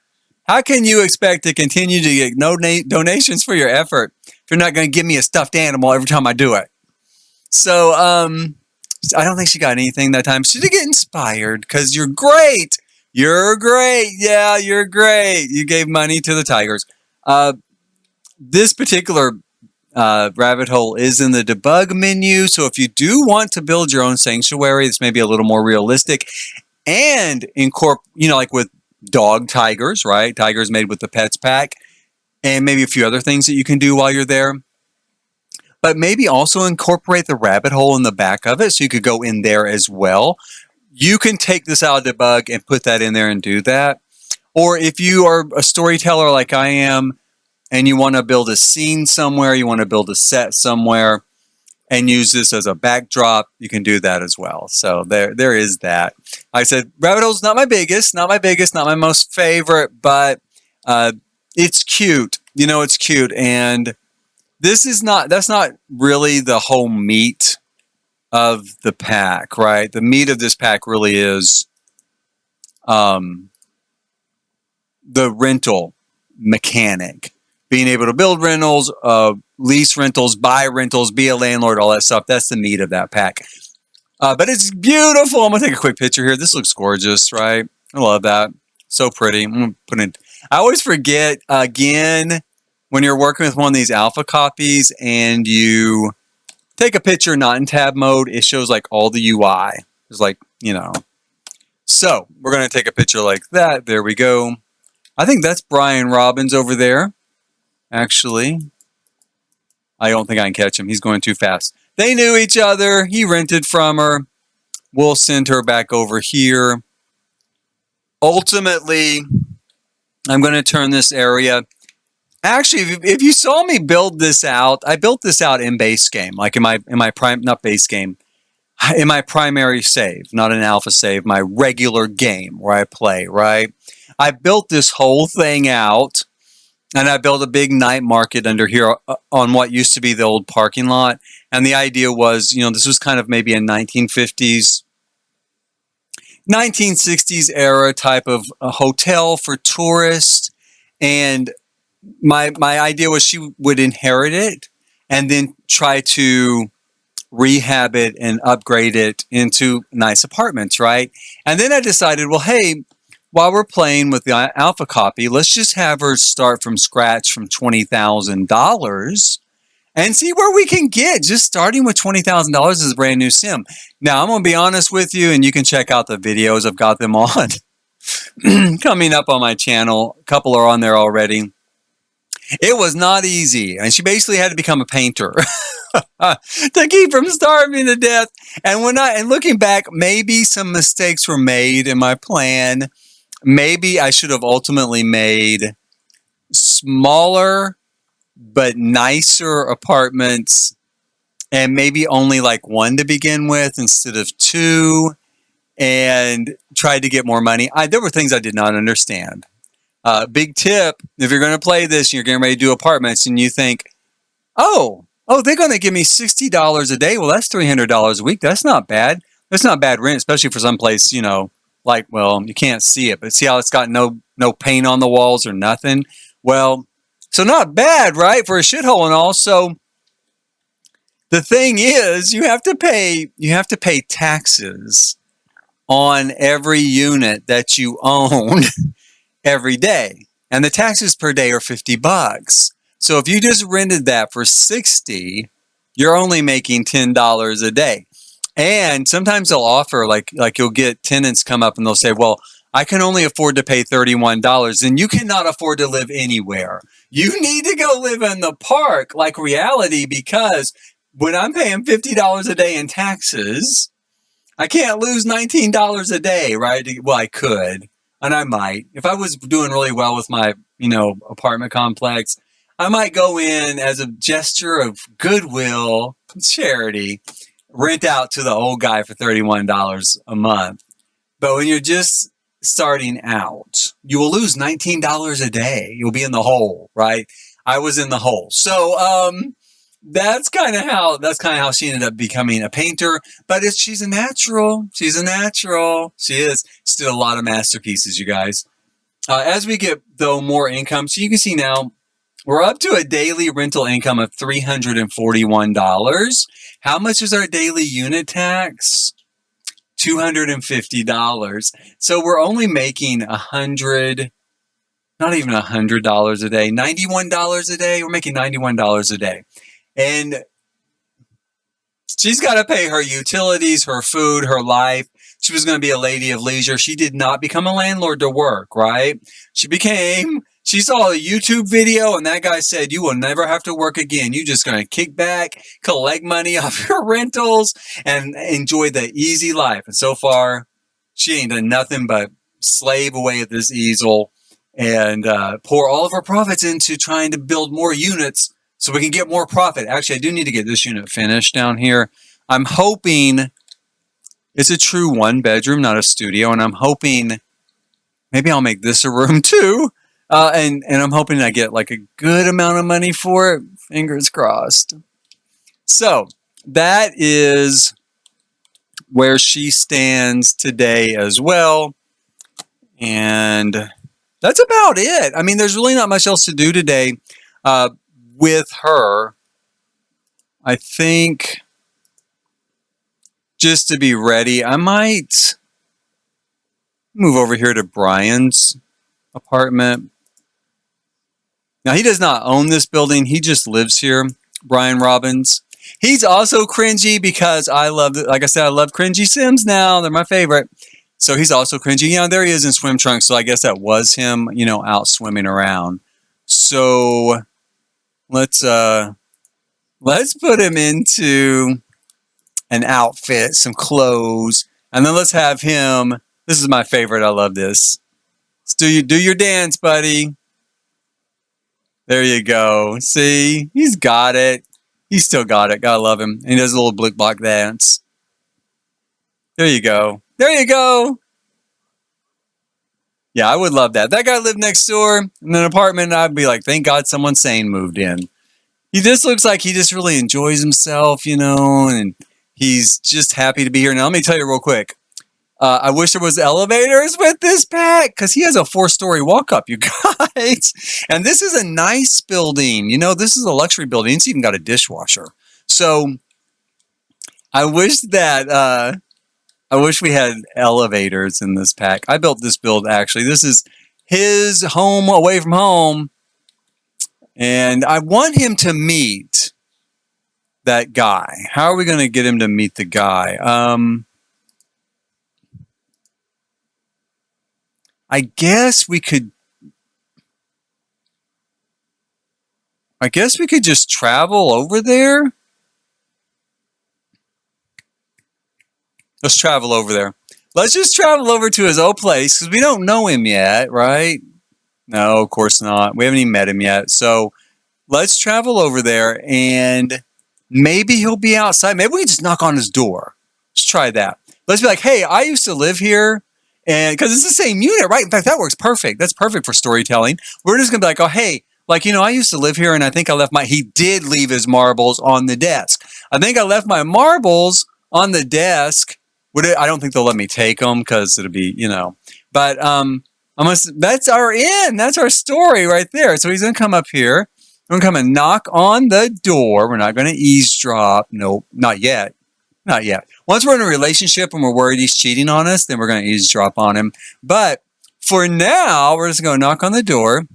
How can you expect to continue to get donations for your effort if you're not going to give me a stuffed animal every time I do it? So, I don't think she got anything that time. She did get inspired because you're great. You're great. Yeah, you're great. You gave money to the tigers. This particular rabbit hole is in the debug menu. So if you do want to build your own sanctuary, this may be a little more realistic and like with dog tigers, right? Tigers made with the pets pack, and maybe a few other things that you can do while you're there. But maybe also incorporate the rabbit hole in the back of it, so you could go in there as well. You can take this out of debug and put that in there and do that. Or if you are a storyteller like I am, and you want to build a scene somewhere, you want to build a set somewhere, and use this as a backdrop, you can do that as well. So there is that. Like I said, rabbit hole's not my biggest, not my most favorite, but it's cute. You know, it's cute. And that's not really the whole meat of the pack, right? The meat of this pack really is the rental mechanic. Being able to build rentals, lease rentals, buy rentals, be a landlord, all that stuff. That's the meat of that pack. But it's beautiful. I'm going to take a quick picture here. This looks gorgeous, right? I love that. So pretty. I'm going to put it. I always forget, again, when you're working with one of these alpha copies and you take a picture not in tab mode, it shows like all the UI. It's like, So we're going to take a picture like that. There we go. I think that's Bryan Robins over there. Actually, I don't think I can catch him. He's going too fast. They knew each other. He rented from her. We'll send her back over here. Ultimately, I'm going to turn this area. Actually, if you saw me build this out, I built this out in base game, like in my not base game, in my primary save, not an alpha save, my regular game where I play, right? I built this whole thing out. And I built a big night market under here on what used to be the old parking lot. And the idea was, this was kind of maybe a 1950s, 1960s era type of a hotel for tourists. And my idea was she would inherit it and then try to rehab it and upgrade it into nice apartments, right? And then I decided, well, hey, while we're playing with the alpha copy, let's just have her start from scratch from $20,000 and see where we can get. Just starting with $20,000 is a brand new sim. Now, I'm going to be honest with you, and you can check out the videos. I've got them on coming up on my channel. A couple are on there already. It was not easy, and she basically had to become a painter to keep from starving to death. And looking back, maybe some mistakes were made in my plan. Maybe I should have ultimately made smaller but nicer apartments and maybe only like one to begin with instead of two, and tried to get more money. There were things I did not understand. Big tip, if you're going to play this and you're getting ready to do apartments and you think, oh, they're going to give me $60 a day. Well, that's $300 a week. That's not bad. That's not bad rent, especially for someplace, like, well, you can't see it, but see how it's got no paint on the walls or nothing? Well, so not bad, right, for a shithole and all. So the thing is, you have to pay taxes on every unit that you own every day. And the taxes per day are $50. So if you just rented that for $60, you're only making $10 a day. And sometimes they'll offer, like you'll get tenants come up and they'll say, well, I can only afford to pay $31. And you cannot afford to live anywhere. You need to go live in the park like reality, because when I'm paying $50 a day in taxes, I can't lose $19 a day, right? Well, I could, and I might. If I was doing really well with my, apartment complex, I might go in as a gesture of goodwill, charity, rent out to the old guy for $31 a month. But when you're just starting out, you will lose $19 a day. You'll be in the hole, right? I was in the hole. So that's kind of how she ended up becoming a painter. But she's a natural. She's a natural. She is. Still a lot of masterpieces, you guys. As we get, though, more income, so you can see now, we're up to a daily rental income of $341. How much is our daily unit tax? $250. So we're only making not even $100 a day, $91 a day. We're making $91 a day. And she's got to pay her utilities, her food, her life. She was going to be a lady of leisure. She did not become a landlord to work, right? She saw a YouTube video and that guy said, you will never have to work again. You're just going to kick back, collect money off your rentals, and enjoy the easy life. And so far, she ain't done nothing but slave away at this easel and pour all of her profits into trying to build more units so we can get more profit. Actually, I do need to get this unit finished down here. I'm hoping it's a true one bedroom, not a studio. And I'm hoping maybe I'll make this a room too. And I'm hoping I get like a good amount of money for it. Fingers crossed. So that is where she stands today as well. And that's about it. I mean, there's really not much else to do today with her. I think just to be ready, I might move over here to Bryan's apartment. Now, he does not own this building. He just lives here, Bryan Robins. He's also cringy because like I said, I love cringy Sims now. They're my favorite. So he's also cringy. You know, there he is in swim trunks. So I guess that was him, you know, out swimming around. So let's put him into an outfit, some clothes, and then let's have him. This is my favorite. I love this. Let's do your dance, buddy. There you go. See, he's got it. He's still got it. Gotta love him. And he does a little blick block dance. There you go. There you go. Yeah, I would love that. That guy lived next door in an apartment. And I'd be like, thank God someone sane moved in. He just looks like he just really enjoys himself, you know, and he's just happy to be here. Now, let me tell you real quick. I wish there was elevators with this pack because he has a 4-story walk-up, you guys. And this is a nice building. You know, this is a luxury building. It's even got a dishwasher. So I wish that I wish we had elevators in this pack. I built this build, actually. This is his home away from home. And I want him to meet that guy. How are we going to get him to meet the guy? I guess we could just travel over there. Let's travel over there. Let's just travel over to his old place because we don't know him yet, right? No, of course not. We haven't even met him yet. So let's travel over there and maybe he'll be outside. Maybe we can just knock on his door. Let's try that. Let's be like, hey, I used to live here. And because it's the same unit, right? In fact, that works perfect. That's perfect for storytelling. We're just going to be like, oh, hey, like, you know, I used to live here and I think I left he did leave his marbles on the desk. I think I left my marbles on the desk. I don't think they'll let me take them because it'll be, you know, but that's our end. That's our story right there. So he's going to come up here. We're going to come and knock on the door. We're not going to eavesdrop. Nope, not yet. Not yet. Once we're in a relationship and we're worried he's cheating on us, then we're going to eavesdrop on him. But for now, we're just going to knock on the door.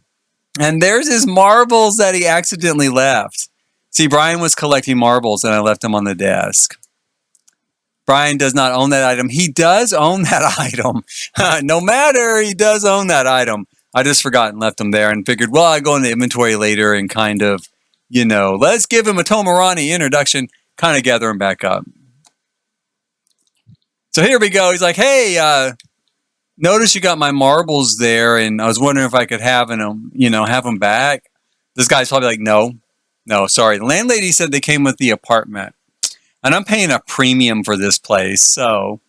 And there's his marbles that he accidentally left. See, Bryan was collecting marbles and I left them on the desk. Bryan does not own that item. He does own that item. No matter, he does own that item. I just forgot and left them there and figured, well, I'll go in the inventory later and kind of, you know, let's give him a Tomarang introduction, kind of gather him back up. So here we go. He's like, hey, notice you got my marbles there, and I was wondering if I could have them back. This guy's probably like, no, sorry. The landlady said they came with the apartment, and I'm paying a premium for this place. So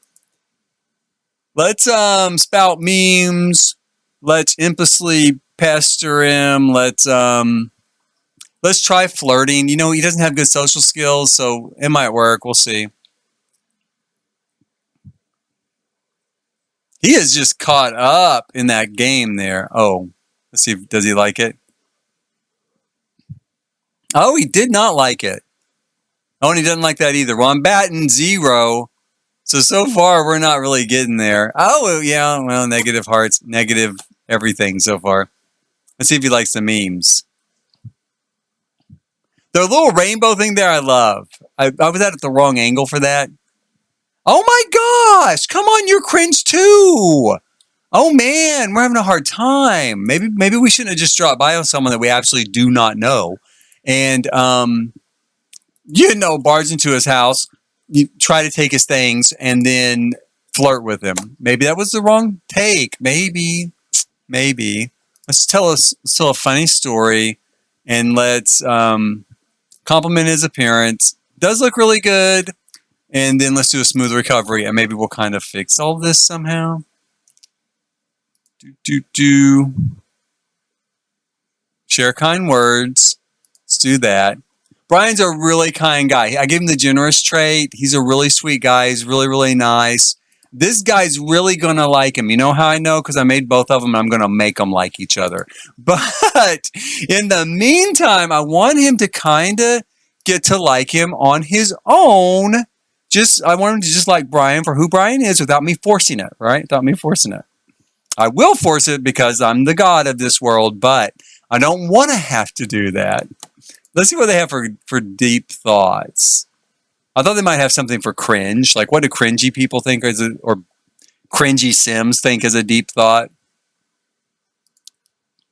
let's spout memes. Let's impulsively pester him. Let's try flirting. You know, he doesn't have good social skills, so it might work. We'll see. He is just caught up in that game there. Oh, let's see. Does he like it? Oh, he did not like it. Oh, and he doesn't like that either. Well, I'm batting 0. So far, we're not really getting there. Oh, yeah. Well, negative hearts, negative everything so far. Let's see if he likes the memes. The little rainbow thing there, I love. I was at the wrong angle for that. Oh my gosh! Come on, you're cringe too. Oh man, we're having a hard time. Maybe we shouldn't have just dropped by on someone that we absolutely do not know, and barge into his house, you try to take his things, and then flirt with him. Maybe that was the wrong take. Maybe. Let's tell a funny story, and let's compliment his appearance. Does look really good, and then let's do a smooth recovery, and maybe we'll kind of fix all this somehow. Share kind words. Let's do that. Bryan's a really kind guy. I give him the generous trait. He's a really sweet guy. He's really, really nice. This guy's really going to like him. You know how I know? Because I made both of them, and I'm going to make them like each other. But in the meantime, I want him to kind of get to like him on his own. I want him to just like Bryan for who Bryan is without me forcing it, right? Without me forcing it. I will force it because I'm the god of this world, but I don't want to have to do that. Let's see what they have for deep thoughts. I thought they might have something for cringe. Like, what do cringy people think or cringy Sims think is a deep thought?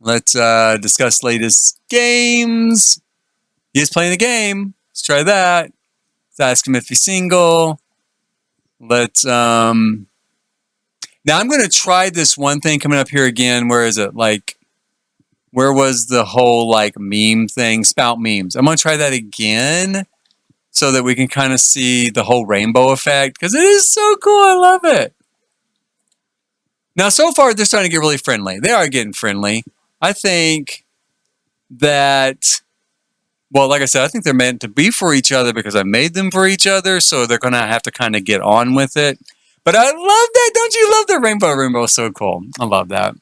Let's discuss latest games. He is playing a game. Let's try that. Let's ask him if he's single. Let's now I'm going to try this one thing coming up here again. Where is it? Where was the whole meme thing? Spout memes. I'm going to try that again so that we can kind of see the whole rainbow effect, because it is so cool. I love it. Now, so far, they're starting to get really friendly. They are getting friendly. I think that, well, like I said, I think they're meant to be for each other because I made them for each other, so they're going to have to kind of get on with it. But I love that. Don't you love the rainbow? Rainbow is so cool. I love that.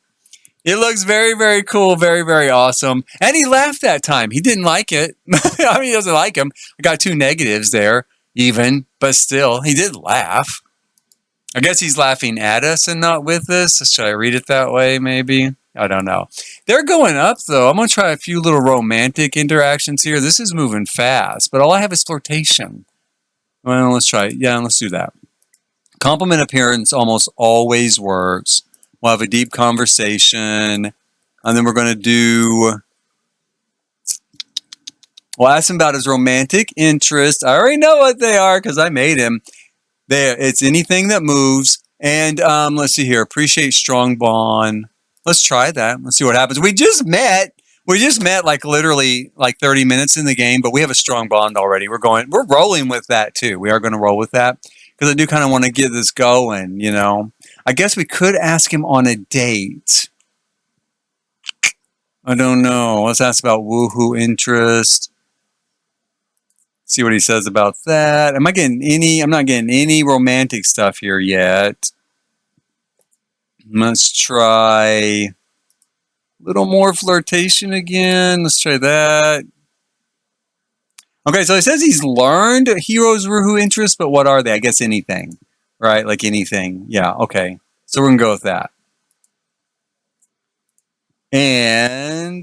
It looks very, very cool. Very, very awesome. And he laughed that time. He didn't like it. I mean, he doesn't like him. I got 2 negatives there, even. But still, he did laugh. I guess he's laughing at us and not with us. Should I read it that way, maybe? I don't know. They're going up, though. I'm going to try a few little romantic interactions here. This is moving fast. But all I have is flirtation. Well, let's try it. Yeah, let's do that. Compliment appearance almost always works. We'll have a deep conversation, and then we're going to we'll ask him about his romantic interest. I already know what they are because I made him. It's anything that moves. And let's see here. Appreciate strong bond. Let's try that. Let's see what happens. We just met literally 30 minutes in the game, but we have a strong bond already. We're rolling with that too. We are going to roll with that because I do kind of want to get this going, I guess we could ask him on a date. I don't know. Let's ask about woohoo interest. See what he says about that. I'm not getting any romantic stuff here yet. Let's try a little more flirtation again. Let's try that. Okay, so he says he's learned heroes woohoo interest, but what are they? I guess anything. Right, like anything. Yeah, okay. So we're going to go with that. And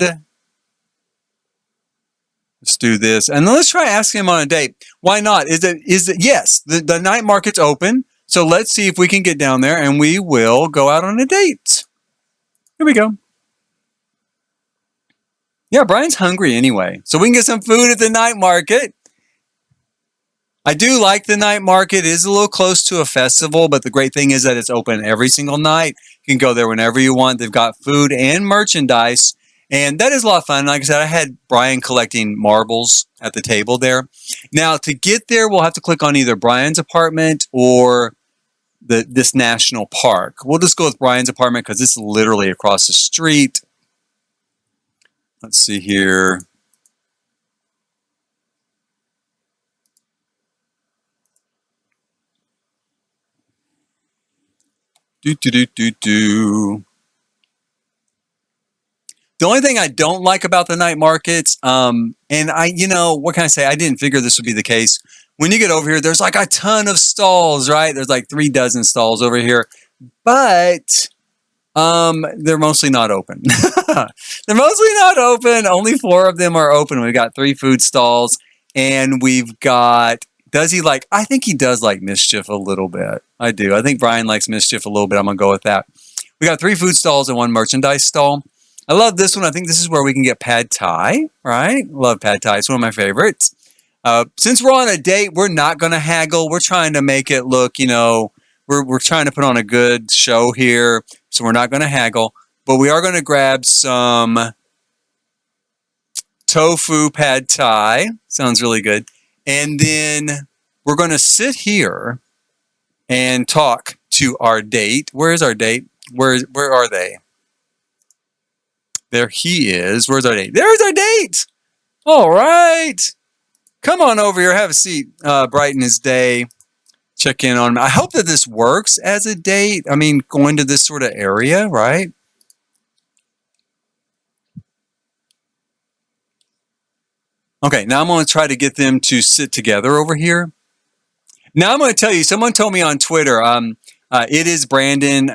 let's do this. And then let's try asking him on a date. Why not? Yes, the night market's open. So let's see if we can get down there and we will go out on a date. Here we go. Yeah, Bryan's hungry anyway. So we can get some food at the night market. I do like the night market. It is a little close to a festival, but the great thing is that it's open every single night. You can go there whenever you want. They've got food and merchandise, and that is a lot of fun. Like I said, I had Bryan collecting marbles at the table there. Now, to get there, we'll have to click on either Bryan's apartment or this national park. We'll just go with Bryan's apartment because it's literally across the street. Let's see here. The only thing I don't like about the night markets, and what can I say? I didn't figure this would be the case. When you get over here, there's like a ton of stalls, right? There's like 3 dozen stalls over here. But They're mostly not open. They're mostly not open. Only 4 of them are open. We've got 3 food stalls, and we've got. Does he like? I think he does like mischief a little bit. I do. I think Bryan likes mischief a little bit. I'm gonna go with that. We got 3 food stalls and 1 merchandise stall. I love this one. I think this is where we can get pad thai. Right? Love pad thai. It's one of my favorites. Since we're on a date, we're not gonna haggle. We're trying to make it look, we're trying to put on a good show here, so we're not going to haggle, but we are going to grab some tofu pad thai. Sounds really good. And then we're going to sit here and talk to our date. Where is our date? Where are they? There he is. Where's our date? There's our date. All right. Come on over here. Have a seat. Brighten his day. Check in on him. I hope that this works as a date. I mean, going to this sort of area, right? Okay, now I'm going to try to get them to sit together over here. Now I'm going to tell you, someone told me on Twitter, it is Brandon.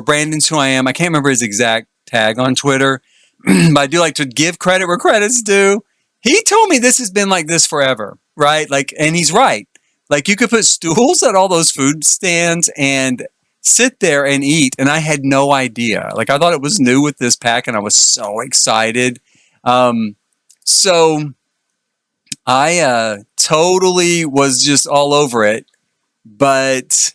Brandon's who I am. I can't remember his exact tag on Twitter, but I do like to give credit where credit's due. He told me this has been like this forever, right? And he's right. Like, you could put stools at all those food stands and sit there and eat, and I had no idea. Like, I thought it was new with this pack, and I was so excited. So I totally was just all over it, but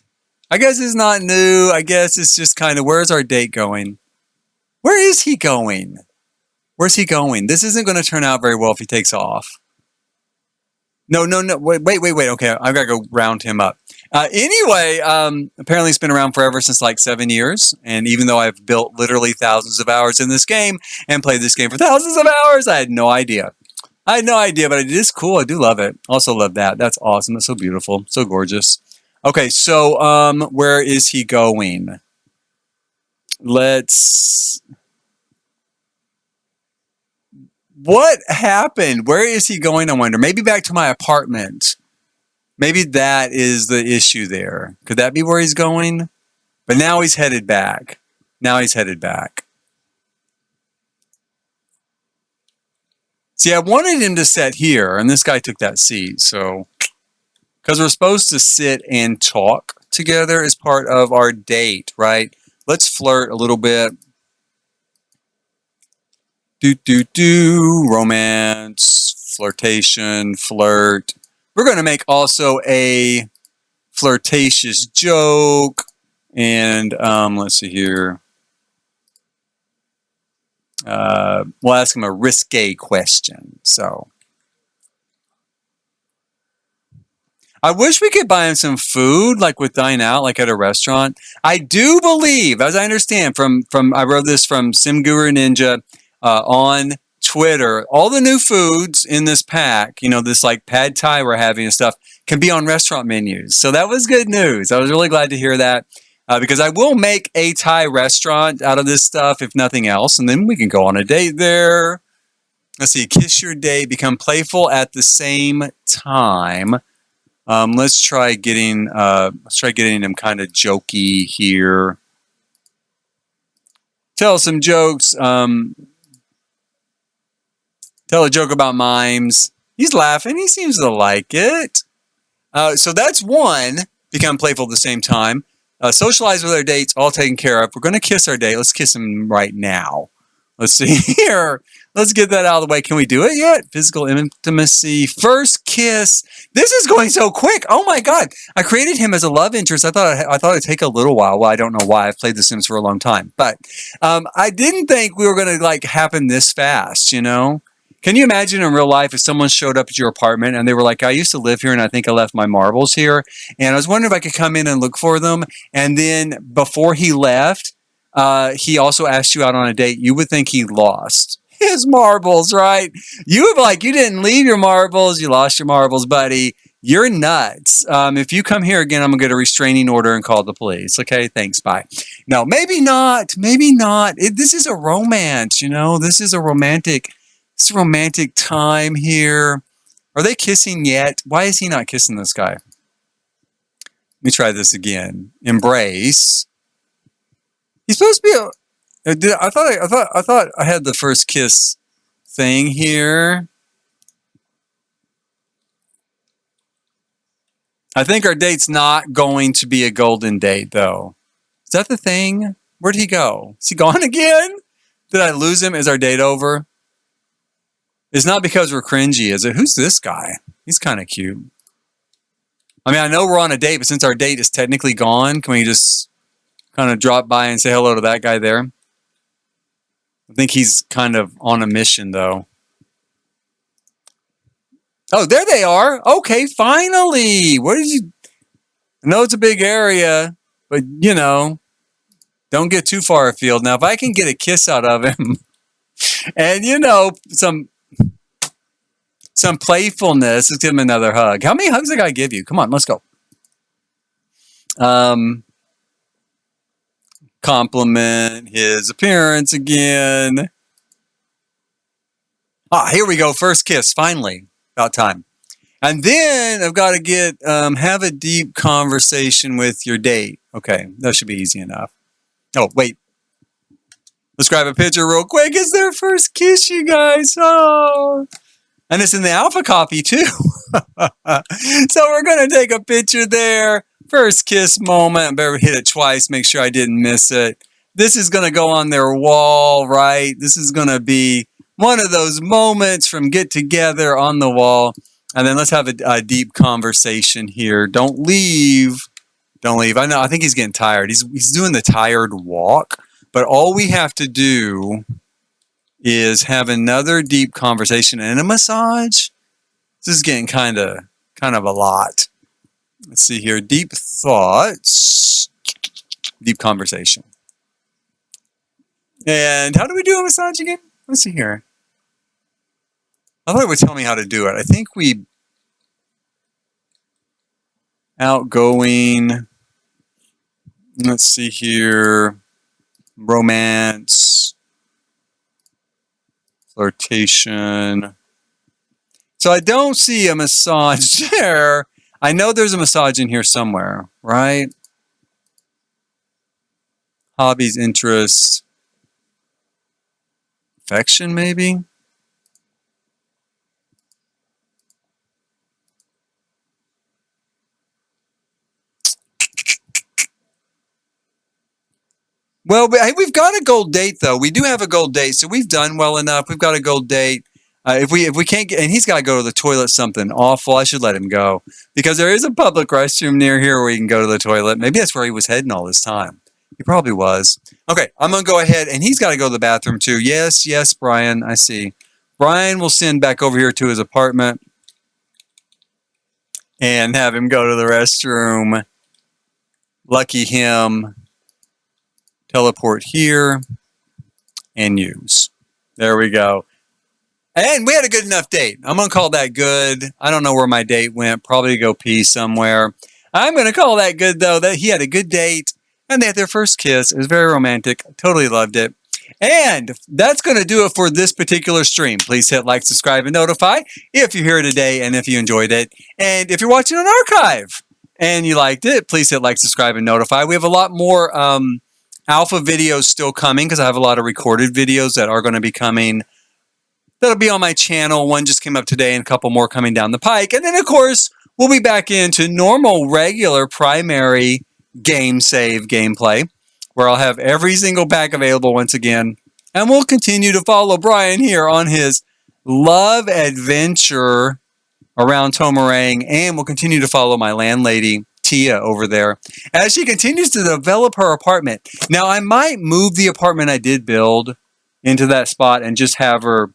I guess it's not new. I guess it's just kind of, where's our date going? Where is he going? Where's he going? This isn't going to turn out very well if he takes off. No. Wait. Okay, I've got to go round him up. Anyway, apparently it's been around forever, since like 7 years. And even though I've built literally thousands of hours in this game and played this game for thousands of hours, I had no idea. But it is cool. I do love it. Also love that. That's awesome. That's so beautiful. So gorgeous. Okay, so where is he going? What happened? Where is he going, I wonder? Maybe back to my apartment. Maybe that is the issue there. Could that be where he's going? But now he's headed back. See, I wanted him to sit here, and this guy took that seat. So, because we're supposed to sit and talk together as part of our date, right? Let's flirt a little bit. Romance, flirtation, flirt. We're going to make also a flirtatious joke. And let's see here. We'll ask him a risque question. So I wish we could buy him some food, like with Dine Out, like at a restaurant. I do believe, as I understand from I wrote this from Sim Guru Ninja on Twitter, all the new foods in this pack, this like pad thai we're having and stuff, can be on restaurant menus. So that was good news. I was really glad to hear that, because I will make a Thai restaurant out of this stuff, if nothing else, and then we can go on a date there. Let's see, kiss your date, become playful at the same time. Let's try getting them kind of jokey here. Tell some jokes. Tell a joke about mimes. He's laughing. He seems to like it. So that's one. Become playful at the same time. Socialize with our dates. All taken care of. We're going to kiss our date. Let's kiss him right now. Let's see here. Let's get that out of the way. Can we do it yet? Physical intimacy. First kiss. This is going so quick. Oh my God. I created him as a love interest. I thought it'd take a little while. Well, I don't know why. I've played The Sims for a long time. But I didn't think we were going to happen this fast, Can you imagine in real life if someone showed up at your apartment and they were like, I used to live here and I think I left my marbles here. And I was wondering if I could come in and look for them. And then before he left, he also asked you out on a date. You would think he lost his marbles, right? You would be like, you didn't leave your marbles. You lost your marbles, buddy. You're nuts. If you come here again, I'm going to get a restraining order and call the police. Okay, thanks, bye. No, maybe not. This is a romance, This is a romantic time here. Are they kissing yet? Why is he not kissing this guy? Let me try this again. Embrace. He's supposed to be I thought I had the first kiss thing here. I think our date's not going to be a golden date, though. Is that the thing? Where'd he go? Is he gone again? Did I lose him? Is our date over? It's not because we're cringy, is it? Who's this guy? He's kind of cute. I mean, I know we're on a date, but since our date is technically gone, can we just kind of drop by and say hello to that guy there? I think he's kind of on a mission, though. Oh, there they are. Okay, finally. Where did you... I know it's a big area, but, you know, don't get too far afield. Now, if I can get a kiss out of him and, you know, some playfulness, let's give him another hug. How many hugs did I give you? Come on, let's go. Compliment his appearance again. Ah, here we go. First kiss, finally. About time. And then I've got to get, have a deep conversation with your date. Okay, that should be easy enough. Oh, wait. Let's grab a picture real quick. It's their first kiss, you guys. Oh. And it's in the alpha copy, too. So we're going to take a picture there. First kiss moment. Better hit it twice. Make sure I didn't miss it. This is going to go on their wall, right? This is going to be one of those moments from get together on the wall. And then let's have a deep conversation here. Don't leave. Don't leave. I know. I think he's getting tired. He's doing the tired walk. But all we have to do is have another deep conversation and a massage. This is getting kind of a lot. Let's see here. Deep thoughts. Deep conversation. And how do we do a massage again? Let's see here. I thought it would tell me how to do it. I think we... Outgoing. Let's see here. Romance. Flirtation. So I don't see a massage there. I know there's a massage in here somewhere, right? Hobbies, interests. Affection, maybe? Well, we've got a gold date, though. We do have a gold date, so we've done well enough. We've got a gold date. If we can't get, and he's got to go to the toilet, something awful, I should let him go. Because there is a public restroom near here where he can go to the toilet. Maybe that's where he was heading all this time. He probably was. Okay, I'm going to go ahead, and he's got to go to the bathroom, too. Yes, Brian, I see. Brian will send back over here to his apartment and have him go to the restroom. Lucky him. Teleport here and use. There we go. And we had a good enough date. I'm going to call that good. I don't know where my date went. Probably go pee somewhere. I'm going to call that good, though, that he had a good date and they had their first kiss. It was very romantic. Totally loved it. And that's going to do it for this particular stream. Please hit like, subscribe, and notify if you're here today and if you enjoyed it. And if you're watching an archive and you liked it, please hit like, subscribe, and notify. We have a lot more alpha videos still coming because I have a lot of recorded videos that are going to be coming. That'll be on my channel. One just came up today and a couple more coming down the pike. And then, of course, we'll be back into normal, regular, primary game save gameplay where I'll have every single pack available once again. And we'll continue to follow Bryan here on his love adventure around Tomarang. And we'll continue to follow my landlady, Tia, over there as she continues to develop her apartment. Now, I might move the apartment I did build into that spot and just have her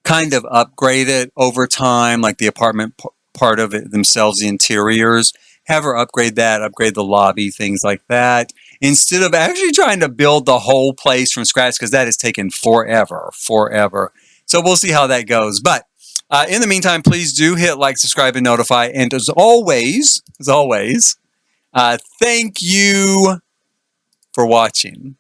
kind of upgrade it over time, like the apartment part of it themselves, the interiors. Have her upgrade that, upgrade the lobby, things like that, instead of actually trying to build the whole place from scratch, because that has taken forever. So we'll see how that goes. But in the meantime, please do hit like, subscribe, and notify. And as always, thank you for watching.